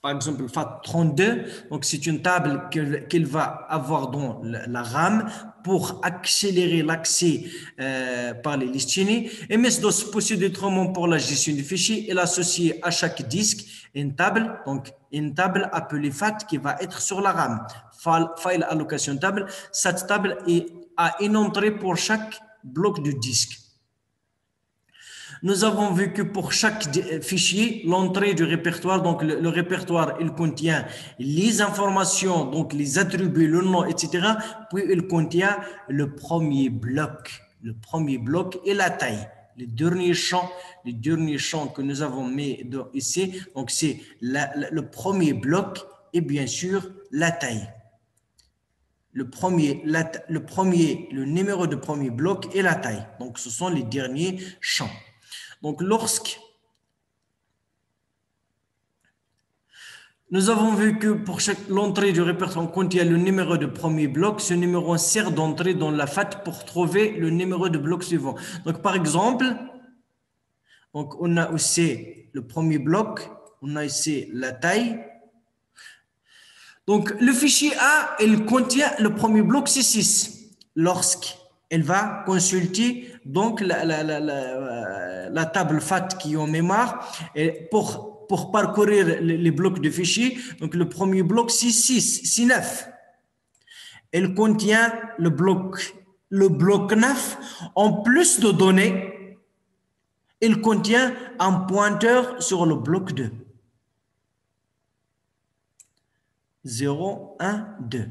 Speaker 1: par exemple FAT32. Donc, c'est une table qu'il va avoir dans la RAM pour accélérer l'accès par les listinis. MS-DOS possède autrement pour la gestion des fichiers. Il associe à chaque disque une table, donc une table appelée FAT qui va être sur la RAM. File allocation table. Cette table a une entrée pour chaque bloc de disque. Nous avons vu que pour chaque fichier, l'entrée du répertoire, donc le répertoire, il contient les informations, donc les attributs, le nom, etc. Puis il contient le premier bloc et la taille. Les derniers champs que nous avons mis ici, donc c'est le premier bloc et bien sûr la taille. Le numéro de premier bloc et la taille. Donc ce sont les derniers champs. Donc, nous avons vu que pour l'entrée du répertoire, on contient le numéro de premier bloc. Ce numéro sert d'entrée dans la FAT pour trouver le numéro de bloc suivant. Donc, par exemple, donc on a aussi le premier bloc, on a ici la taille. Donc, le fichier A, il contient le premier bloc, c'est 6. Lorsqu'elle va consulter donc la table FAT qui est en mémoire et pour parcourir les blocs de fichiers. Donc, le premier bloc, c'est 6, c'est 9. Elle contient le bloc 9. En plus de données, il contient un pointeur sur le bloc 2. 0, 1, 2.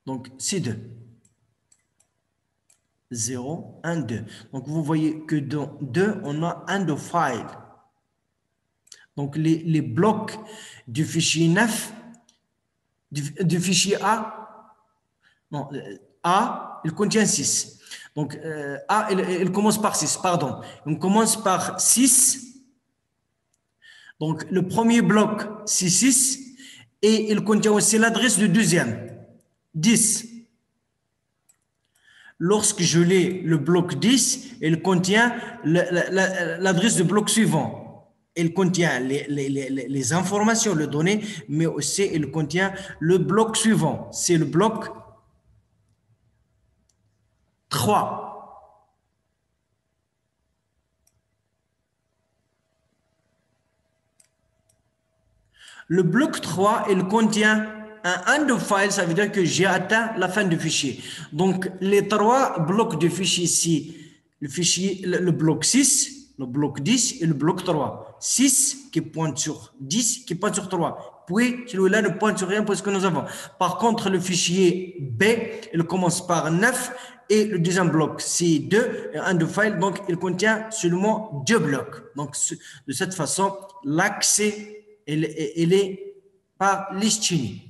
Speaker 1: Donc, c'est 2. 0, 1, 2. Donc, vous voyez que dans 2, on a un de file. Donc, les blocs du fichier 9, du fichier A, non, A, il contient 6. Donc, A, il commence par 6, pardon. On commence par 6. Donc, le premier bloc, c'est 6. Et il contient aussi l'adresse du deuxième, 10. Lorsque je lis le bloc 10, il contient l'adresse du bloc suivant. Il contient les informations, les données, mais aussi il contient le bloc suivant. C'est le bloc 3. Le bloc 3, il contient un end of file, ça veut dire que j'ai atteint la fin du fichier. Donc, les 3 blocs de fichier ici, le bloc 6, le bloc 10 et le bloc 3. 6 qui pointe sur 10, qui pointe sur 3. Puis, celui-là ne pointe sur rien parce que nous avons. Par contre, le fichier B, il commence par 9 et le deuxième bloc, c'est 2, un de file, donc il contient seulement 2 blocs. Donc, de cette façon, l'accès, il est par listinis.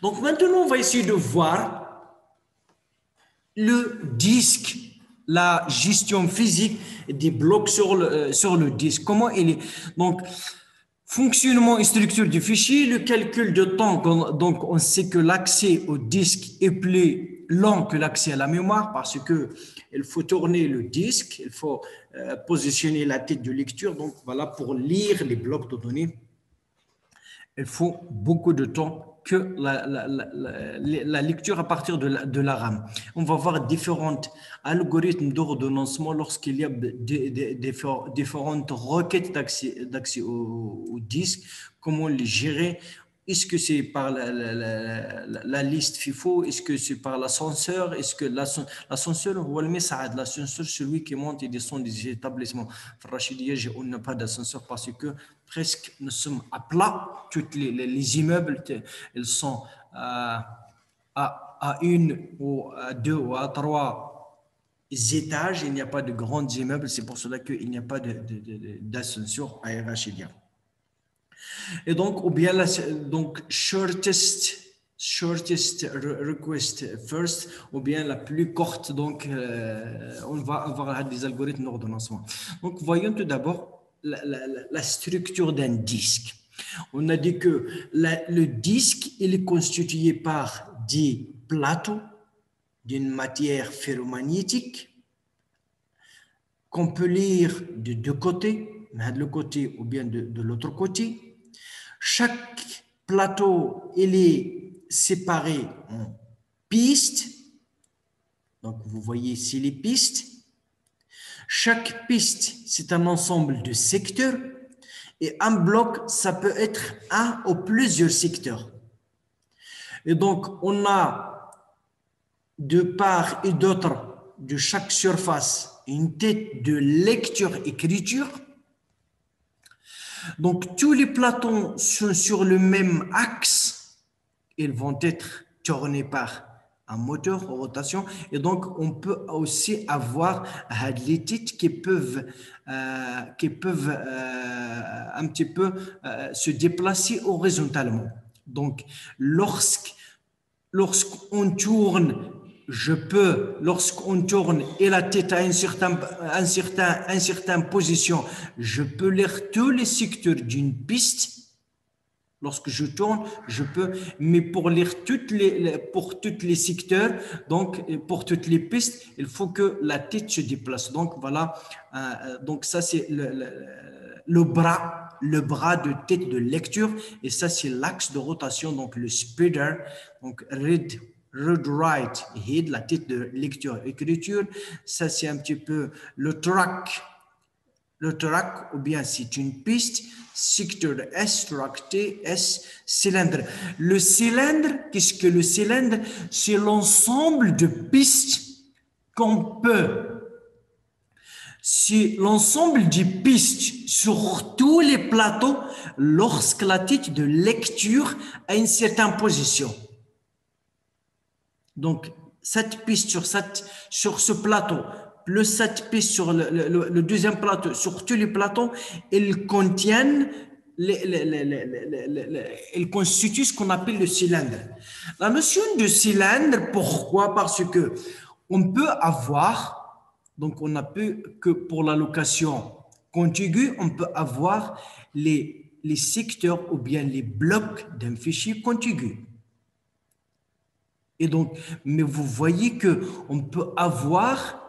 Speaker 1: Donc maintenant, on va essayer de voir le disque, la gestion physique des blocs sur le disque. Comment il est. Donc, fonctionnement et structure du fichier, le calcul de temps. Donc, on sait que l'accès au disque est plus lent que l'accès à la mémoire parce que il faut tourner le disque, il faut positionner la tête de lecture. Donc voilà, pour lire les blocs de données, il faut beaucoup de temps que la lecture à partir de la RAM. On va voir différents algorithmes d'ordonnancement lorsqu'il y a différentes requêtes d'accès au disque, comment les gérer. Est-ce que c'est par la liste FIFO? Est-ce que c'est par l'ascenseur? Est-ce que l'ascenseur, l'ascenseur, celui qui monte et descend des établissements. Rachidiyya, on n'a pas d'ascenseur parce que presque nous sommes à plat. Tous les immeubles, ils sont à une ou à deux ou à trois étages. Il n'y a pas de grands immeubles. C'est pour cela qu'il n'y a pas d'ascenseur à Rachidiyya. Et donc, ou bien donc shortest request first, ou bien la plus courte. Donc, on va avoir des algorithmes d'ordonnancement. Donc, voyons tout d'abord la structure d'un disque. On a dit que le disque, il est constitué par des plateaux d'une matière ferromagnétique qu'on peut lire de deux côtés, de le côté ou bien de l'autre côté. Chaque plateau, il est séparé en pistes. Donc, vous voyez ici les pistes. Chaque piste, c'est un ensemble de secteurs. Et un bloc, ça peut être un ou plusieurs secteurs. Et donc, on a de part et d'autre de chaque surface une tête de lecture-écriture. Donc, tous les plateaux sont sur le même axe. Ils vont être tournés par un moteur en rotation. Et donc, on peut aussi avoir des titres qui peuvent un petit peu se déplacer horizontalement. Donc, lorsqu'on tourne, lorsqu'on tourne et la tête à une certaine position, je peux lire tous les secteurs d'une piste. Lorsque je tourne, je peux, mais pour lire pour tous les secteurs, donc pour toutes les pistes, il faut que la tête se déplace. Donc voilà, donc ça c'est le bras de tête de lecture, et ça c'est l'axe de rotation, donc le speeder, donc read, write, head, la tête de lecture, écriture. Ça c'est un petit peu le track. Le track, ou bien c'est une piste, secteur S, track T, S, cylindre. Le cylindre, qu'est-ce que le cylindre? C'est l'ensemble de pistes qu'on peut. C'est l'ensemble des pistes sur tous les plateaux lorsque la tête de lecture a une certaine position. Donc, cette piste sur ce plateau, plus cette piste sur le deuxième plateau, sur tous les plateaux, ils contiennent, ils constituent ce qu'on appelle le cylindre. La notion de cylindre, pourquoi? Parce que on peut avoir, donc on a peu que pour l'allocation contiguë, on peut avoir les secteurs ou bien les blocs d'un fichier contigu. Et donc, mais vous voyez qu'on peut avoir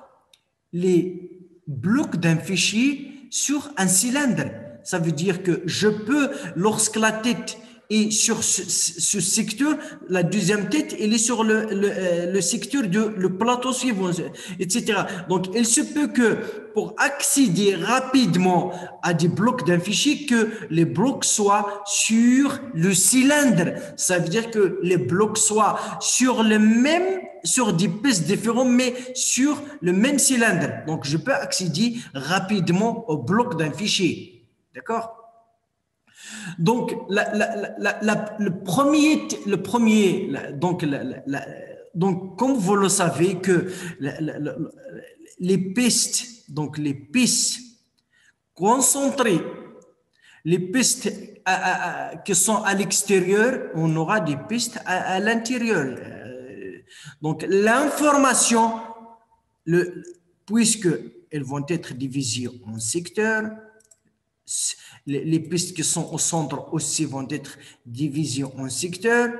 Speaker 1: les blocs d'un fichier sur un cylindre. Ça veut dire que je peux, lorsque la tête est sur ce secteur, la deuxième tête, elle est sur le secteur le plateau suivant, etc. Donc, il se peut que pour accéder rapidement à des blocs d'un fichier, que les blocs soient sur le cylindre. Ça veut dire que les blocs soient sur des pistes différentes, mais sur le même cylindre. Donc, je peux accéder rapidement au bloc d'un fichier. D'accord? Donc, donc, comme vous le savez, que les pistes concentrées, les pistes qui sont à l'extérieur, on aura des pistes à l'intérieur. Donc, l'information, puisque elles vont être divisées en secteurs, les pistes qui sont au centre aussi vont être divisées en secteurs.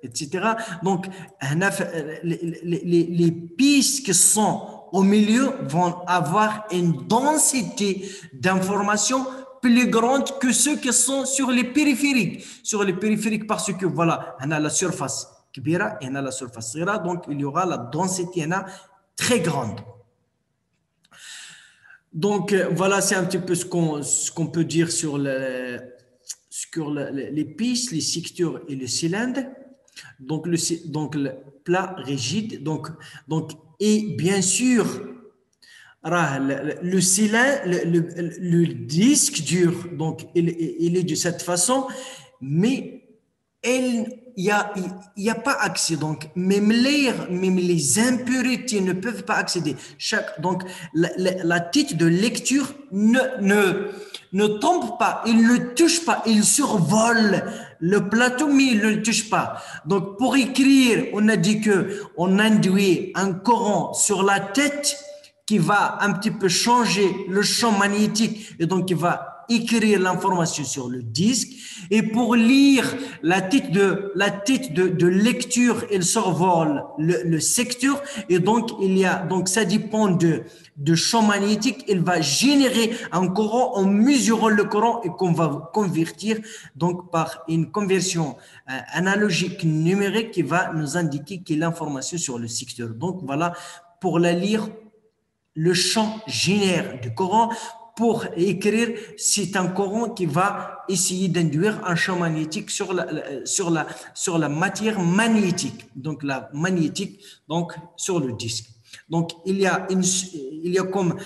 Speaker 1: etc. Donc, les pistes qui sont au milieu vont avoir une densité d'informations plus grande que ceux qui sont sur les périphériques. Sur les périphériques, parce que voilà, on a la surface kbira et on a la surface صغيرة, donc il y aura la densité très grande. Donc voilà, c'est un petit peu ce qu'on peut dire sur les pistes, les secteurs et le cylindre. Donc le plat rigide. Et bien sûr, le cylindre, le disque dur, donc il est de cette façon, mais il n'y a pas accès. Donc, même les impuretés ne peuvent pas accéder. Donc, la tête de lecture ne tombe pas, il ne touche pas, il survole le plateau, mais il ne le touche pas. Donc, pour écrire, on a dit qu'on induit un courant sur la tête qui va un petit peu changer le champ magnétique et donc qui va écrire l'information sur le disque. Et pour lire la tête de lecture, il survole le secteur et donc ça dépend de champ magnétique, il va générer un courant en mesurant le courant et qu'on va convertir donc par une conversion analogique numérique qui va nous indiquer quelle est l'information sur le secteur. Donc voilà, pour la lire, le champ génère du courant. Pour écrire, c'est un courant qui va essayer d'induire un champ magnétique sur la matière magnétique, donc la magnétique, donc sur le disque. Donc il y a comme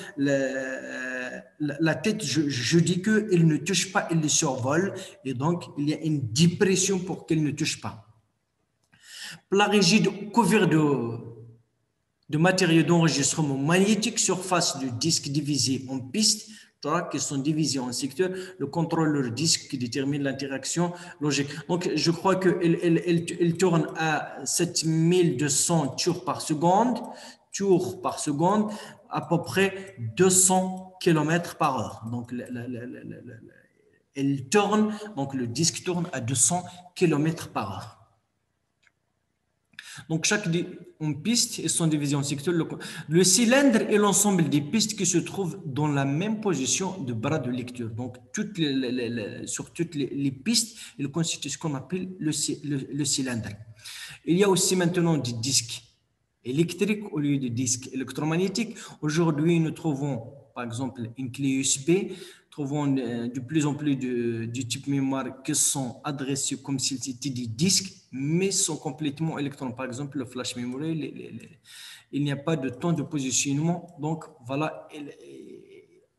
Speaker 1: la tête, je dis qu'il ne touche pas, il le survole, et donc il y a une dépression pour qu'il ne touche pas. Plat rigide couvert de matériaux d'enregistrement magnétique, surface du disque divisé en pistes qui sont divisées en secteurs, le contrôleur disque qui détermine l'interaction logique. Donc, je crois qu'il tourne à 7200 tours par seconde, à peu près 200 km par heure. Donc, il tourne, donc le disque tourne à 200 km par heure. Donc, chaque piste et son division en secteurs. Le cylindre est l'ensemble des pistes qui se trouvent dans la même position de bras de lecture. Donc, sur toutes les pistes, il constitue ce qu'on appelle le cylindre. Il y a aussi maintenant des disques électriques au lieu de disques électromagnétiques. Aujourd'hui, nous trouvons, par exemple, une clé USB. Trouvons de plus en plus du type mémoire qui sont adressés comme s'ils étaient des disques, mais sont complètement électroniques. Par exemple, le flash memory, il n'y a pas de temps de positionnement. Donc, voilà,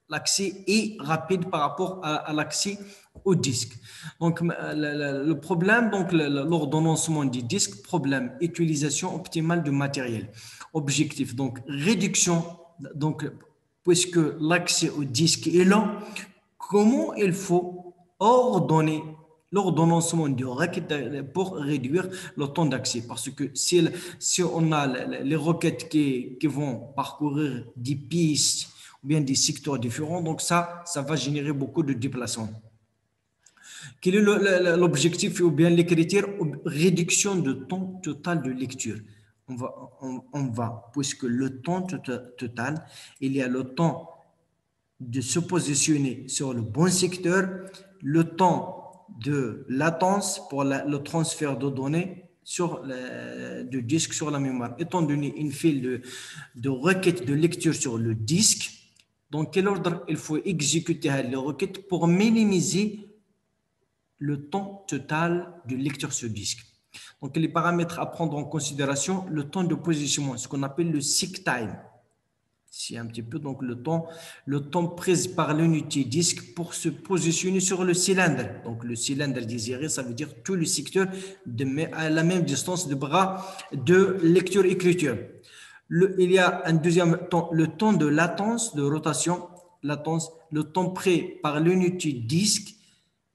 Speaker 1: l'accès est rapide par rapport à l'accès au disque. Donc, le problème, donc, l'ordonnancement des disques, problème, utilisation optimale du matériel. Objectif, donc, réduction, donc, puisque l'accès au disque est lent, comment il faut ordonner l'ordonnancement du requête pour réduire le temps d'accès. Parce que si on a les requêtes qui vont parcourir des pistes ou bien des secteurs différents, donc ça va générer beaucoup de déplacements. Quel est l'objectif ou bien les critères? Réduction de temps total de lecture. On va, puisque le temps total, il y a le temps de se positionner sur le bon secteur, le temps de latence pour le transfert de données du disque sur la mémoire. Étant donné une file de requêtes de lecture sur le disque, dans quel ordre il faut exécuter les requêtes pour minimiser le temps total de lecture sur disque. Donc, les paramètres à prendre en considération, le temps de positionnement, ce qu'on appelle le seek time. C'est un petit peu donc le temps pris par l'unité disque pour se positionner sur le cylindre. Donc, le cylindre désiré, ça veut dire tout le secteur à la même distance de bras de lecture-écriture. Il y a un deuxième temps, le temps de latence, de rotation, le temps pris par l'unité disque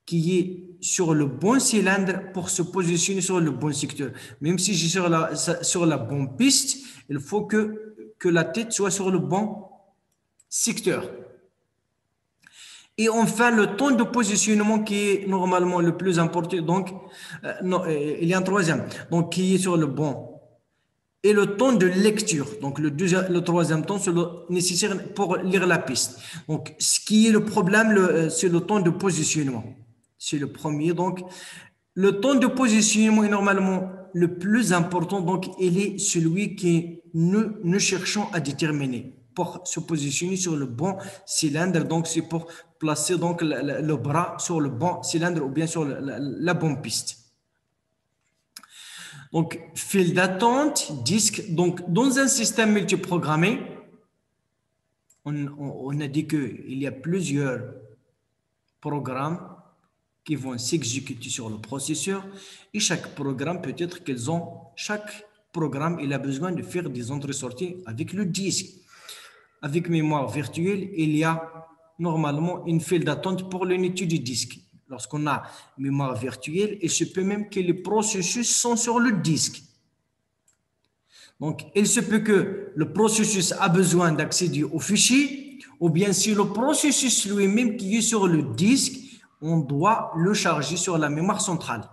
Speaker 1: qui est sur le bon cylindre pour se positionner sur le bon secteur. Même si je suis sur la bonne piste, il faut que la tête soit sur le bon secteur. Et enfin, le temps de positionnement qui est normalement le plus important. Donc, non, il y a un troisième. Donc, qui est sur le bon. Et le temps de lecture. Donc, le troisième temps, c'est le nécessaire pour lire la piste. Donc, ce qui est le problème, c'est le temps de positionnement. C'est le premier. Donc, le temps de positionnement est normalement le plus important. Donc, il est celui que nous cherchons à déterminer pour se positionner sur le bon cylindre. Donc, c'est pour placer donc le bras sur le bon cylindre ou bien sur la bonne piste. Donc, file d'attente, disque. Donc, dans un système multiprogrammé, on a dit qu'il y a plusieurs programmes qui vont s'exécuter sur le processeur et chaque programme peut-être chaque programme il a besoin de faire des entrées-sorties avec le disque. Avec mémoire virtuelle, il y a normalement une file d'attente pour l'unité du disque. Lorsqu'on a mémoire virtuelle, il se peut même que les processus sont sur le disque. Donc, il se peut que le processus a besoin d'accéder au fichier, ou bien si le processus lui-même qui est sur le disque, on doit le charger sur la mémoire centrale.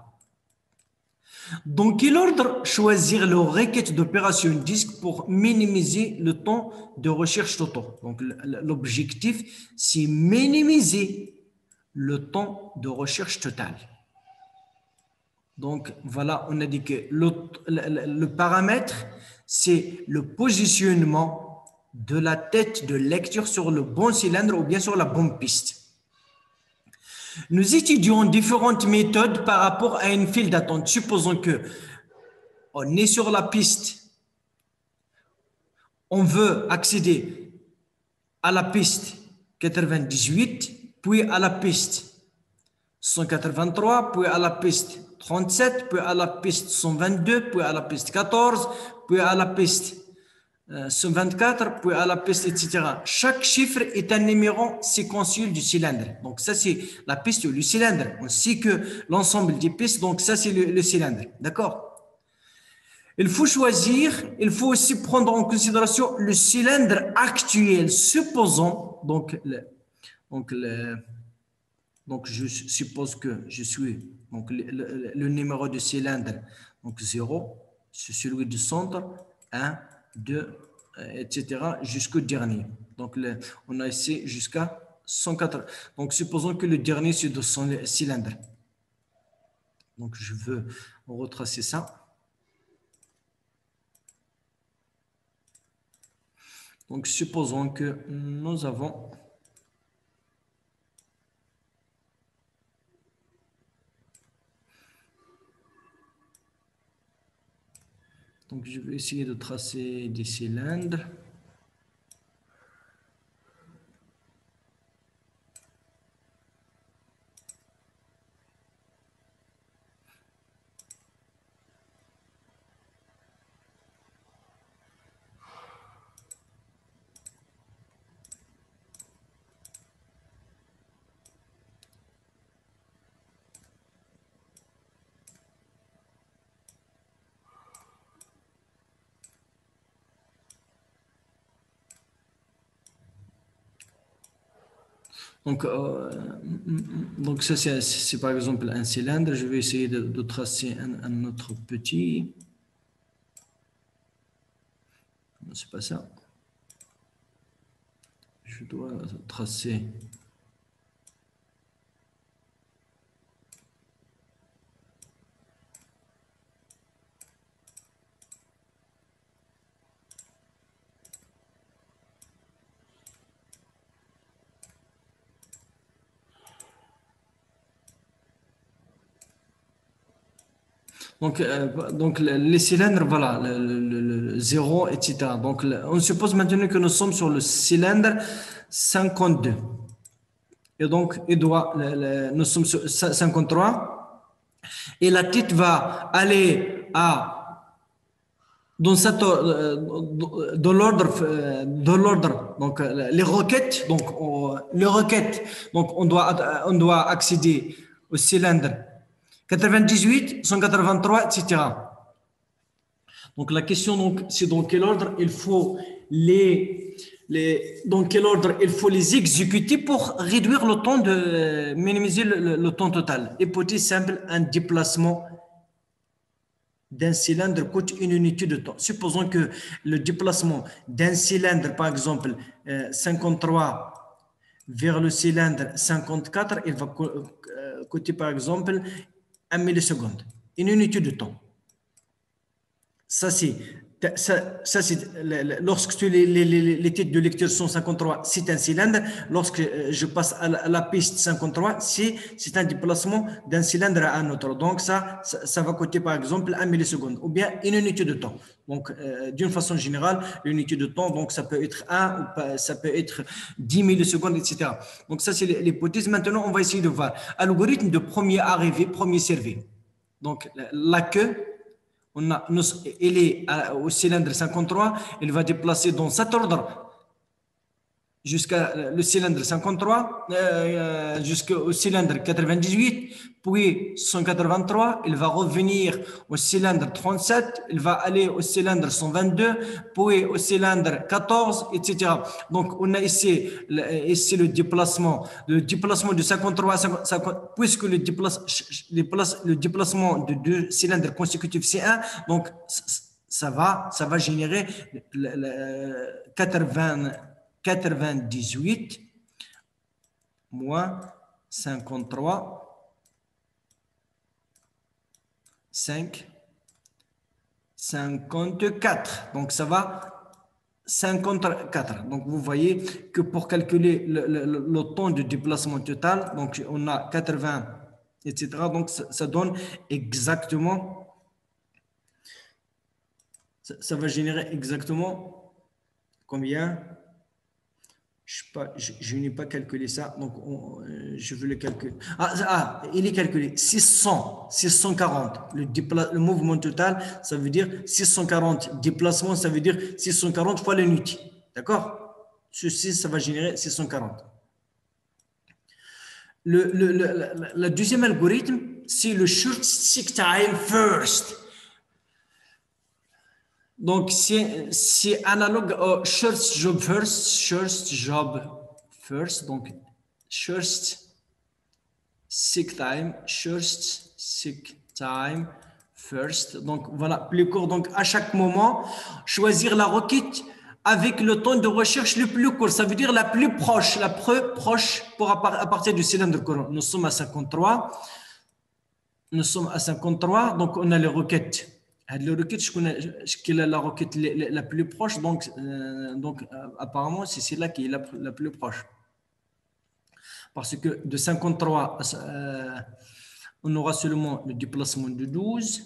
Speaker 1: Dans quel ordre choisir le requête d'opération disque pour minimiser le temps de recherche total? Donc, l'objectif, c'est minimiser le temps de recherche totale. Donc, voilà, on a dit que le paramètre, c'est le positionnement de la tête de lecture sur le bon cylindre ou bien sur la bonne piste. Nous étudions différentes méthodes par rapport à une file d'attente. Supposons que on est sur la piste, on veut accéder à la piste 98, puis à la piste 183, puis à la piste 37, puis à la piste 122, puis à la piste 14, puis à la piste 124, puis à la piste, etc. Chaque chiffre est un numéro séquentiel du cylindre. Donc, ça, c'est la piste ou le cylindre. On sait que l'ensemble des pistes, donc ça, c'est le cylindre. D'accord? Il faut choisir, il faut aussi prendre en considération le cylindre actuel. Supposons, donc je suppose que je suis, donc le numéro de cylindre, donc 0, c'est celui du centre, 1, 2, etc. jusqu'au dernier. Donc, on a ici jusqu'à 180. Donc, supposons que le dernier, c'est de son cylindre. Donc, je veux retracer ça. Donc, supposons que nous avons donc, je vais essayer de tracer des cylindres. Donc ça, c'est par exemple un cylindre. Je vais essayer de tracer un autre petit. Non, c'est pas ça. Je dois tracer. Donc les cylindres, voilà, le 0, etc. Donc, on suppose maintenant que nous sommes sur le cylindre 52. Et donc, nous sommes sur 53. Et la tête va aller dans l'ordre, donc les requêtes, donc on doit accéder au cylindre 98, 183, etc. Donc la question, donc, c'est dans quel ordre il faut les dans quel ordre il faut les exécuter pour réduire le temps de minimiser le temps total. Hypothèse simple, un déplacement d'un cylindre coûte une unité de temps. Supposons que le déplacement d'un cylindre, par exemple 53 vers le cylindre 54, il va coûter par exemple 1 milliseconde, une unité de temps. Ça, c'est lorsque les titres de lecture sont 53, c'est un cylindre. Lorsque je passe à la piste 53, c'est un déplacement d'un cylindre à un autre. Donc, ça va coûter par exemple 1 milliseconde ou bien une unité de temps. Donc, d'une façon générale, l'unité de temps, donc ça peut être 1 ou ça peut être 10 millisecondes, etc. Donc, ça, c'est l'hypothèse. Maintenant, on va essayer de voir. Algorithme de premier arrivé, premier servi. Donc, la queue. Il est au cylindre 53, il va déplacer dans cet ordre jusqu'à le cylindre 53, jusqu'au cylindre 98, puis 183, il va revenir au cylindre 37, il va aller au cylindre 122, puis au cylindre 14, etc. Donc, on a ici le déplacement de 53 à 50, puisque le déplacement de deux cylindres consécutifs, c'est 1, donc ça va générer 98 moins 53, 5, 54. Donc, ça va 54. Donc, vous voyez que pour calculer le temps de déplacement total, donc on a 80, etc. Donc, ça donne exactement, ça va générer exactement combien? Je n'ai pas calculé ça, donc je veux le calculer. Il est calculé 640. Le mouvement total, ça veut dire 640. Déplacement, ça veut dire 640 fois l'unité. D'accord? Ceci, ça va générer 640. Le deuxième algorithme, c'est le short seek time first. Donc, c'est analogue au first job first, donc first seek time first. Donc, voilà, plus court. Donc, à chaque moment, choisir la requête avec le temps de recherche le plus court. Ça veut dire la plus proche à partir du cylindre courant. Nous sommes à 53. Donc on a les requêtes. La requête la plus proche, donc apparemment c'est celle-là qui est la plus proche. Parce que de 53, on aura seulement le déplacement de 12.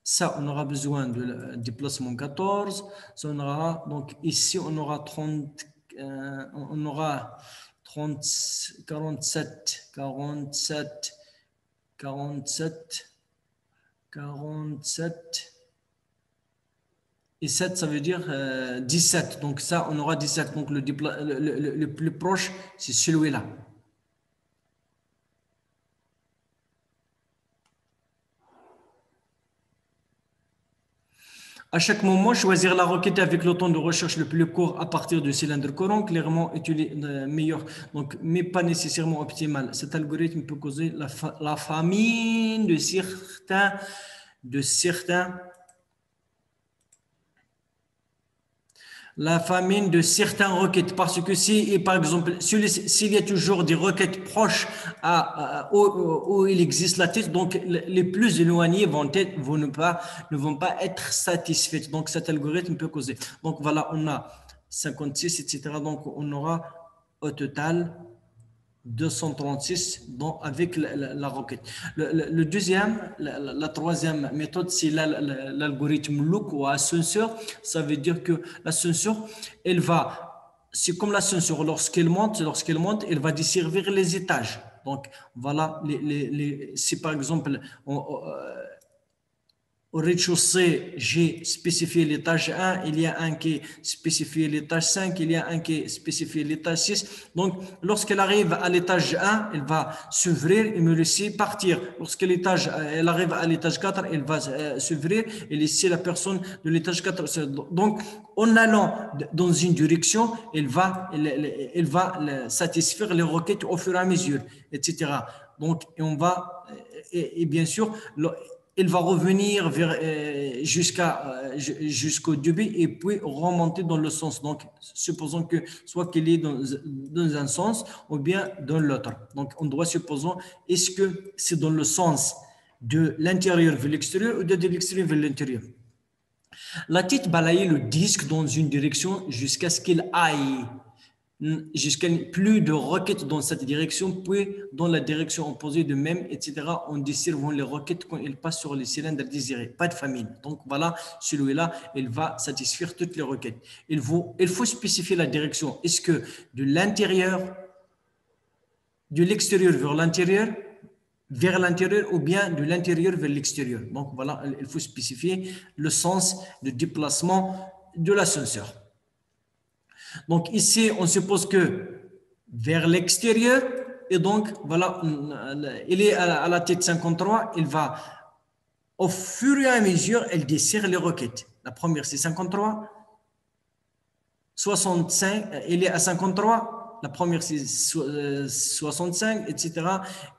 Speaker 1: Ça, on aura besoin de déplacement 14. Ça, on aura, donc ici, on aura 30, on aura 30, 47, 47 et 7, ça veut dire 17. Donc ça, on aura 17. Donc le plus proche, c'est celui-là. À chaque moment, choisir la requête avec le temps de recherche le plus court à partir du cylindre courant, clairement utile, meilleur, donc, mais pas nécessairement optimal. Cet algorithme peut causer la famine de certains requêtes, parce que si, par exemple, s'il y a toujours des requêtes proches où il existe la tête, donc les plus éloignés ne vont pas être satisfaites. Donc cet algorithme peut causer. Donc voilà, on a 56, etc. Donc on aura au total 236 avec la requête. Le deuxième, la troisième méthode, c'est l'algorithme look ou ascenseur. Ça veut dire que l'ascenseur, c'est comme l'ascenseur, lorsqu'elle monte, elle va desservir les étages. Donc voilà, si par exemple Au rez-de-chaussée, j'ai spécifié l'étage 1, il y a un qui est spécifié l'étage 5, il y a un qui est spécifié l'étage 6. Donc, lorsqu'elle arrive à l'étage 1, elle va s'ouvrir et me laisser partir. Lorsqu'elle arrive à l'étage 4, elle va s'ouvrir et laisser la personne de l'étage 4. Donc, en allant dans une direction, elle va satisfaire les requêtes au fur et à mesure, etc. Donc, et bien sûr, il va revenir jusqu'au début et puis remonter dans le sens. Donc, supposons que soit qu'il est dans un sens ou bien dans l'autre. Donc, on doit supposer, est-ce que c'est dans le sens de l'intérieur vers l'extérieur ou de l'extérieur vers l'intérieur? La tête balaye le disque dans une direction jusqu'à ce qu'il aille jusqu'à plus de requêtes dans cette direction, puis dans la direction opposée de même, etc. On desservant les requêtes quand ils passent sur les cylindres désirés. Pas de famine. Donc voilà, celui-là, il va satisfaire toutes les requêtes. Il faut spécifier la direction. Est-ce que de l'intérieur, de l'extérieur vers l'intérieur ou bien de l'intérieur vers l'extérieur. Donc voilà, il faut spécifier le sens de déplacement de l'ascenseur. Donc ici, on suppose que vers l'extérieur, et donc voilà, il est à la tête 53, il va, au fur et à mesure, elle dessert les requêtes. La première, c'est 53, 65, il est à 53, la première, c'est 65, etc.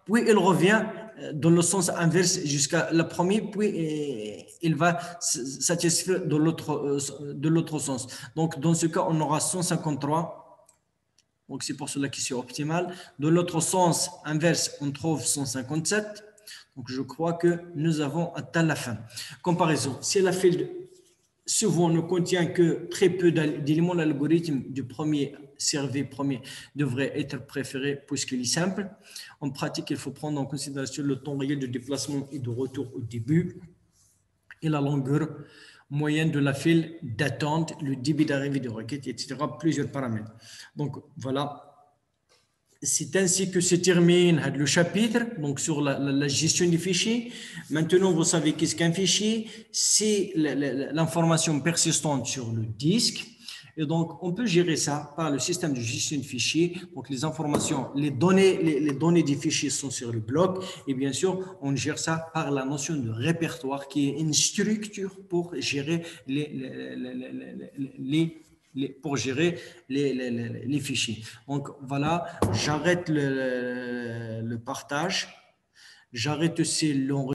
Speaker 1: Puis il revient dans le sens inverse jusqu'à la première, puis il va satisfaire de l'autre sens. Donc, dans ce cas, on aura 153. Donc, c'est pour cela que c'est optimal. De l'autre sens inverse, on trouve 157. Donc, je crois que nous avons atteint la fin. Comparaison. Si la file souvent ne contient que très peu d'éléments, l'algorithme du premier devrait être préféré puisqu'il est simple. En pratique, il faut prendre en considération le temps réel de déplacement et de retour au début et la longueur moyenne de la file d'attente, le débit d'arrivée de requête, etc. Plusieurs paramètres. Donc, voilà. C'est ainsi que se termine le chapitre donc sur la gestion des fichiers. Maintenant, vous savez qu'est-ce qu'un fichier? C'est l'information persistante sur le disque. Et donc, on peut gérer ça par le système de gestion de fichiers. Donc, les informations, les données des fichiers sont sur le bloc. Et bien sûr, on gère ça par la notion de répertoire qui est une structure pour gérer les fichiers. Donc voilà, j'arrête le partage, j'arrête aussi l'enregistrement.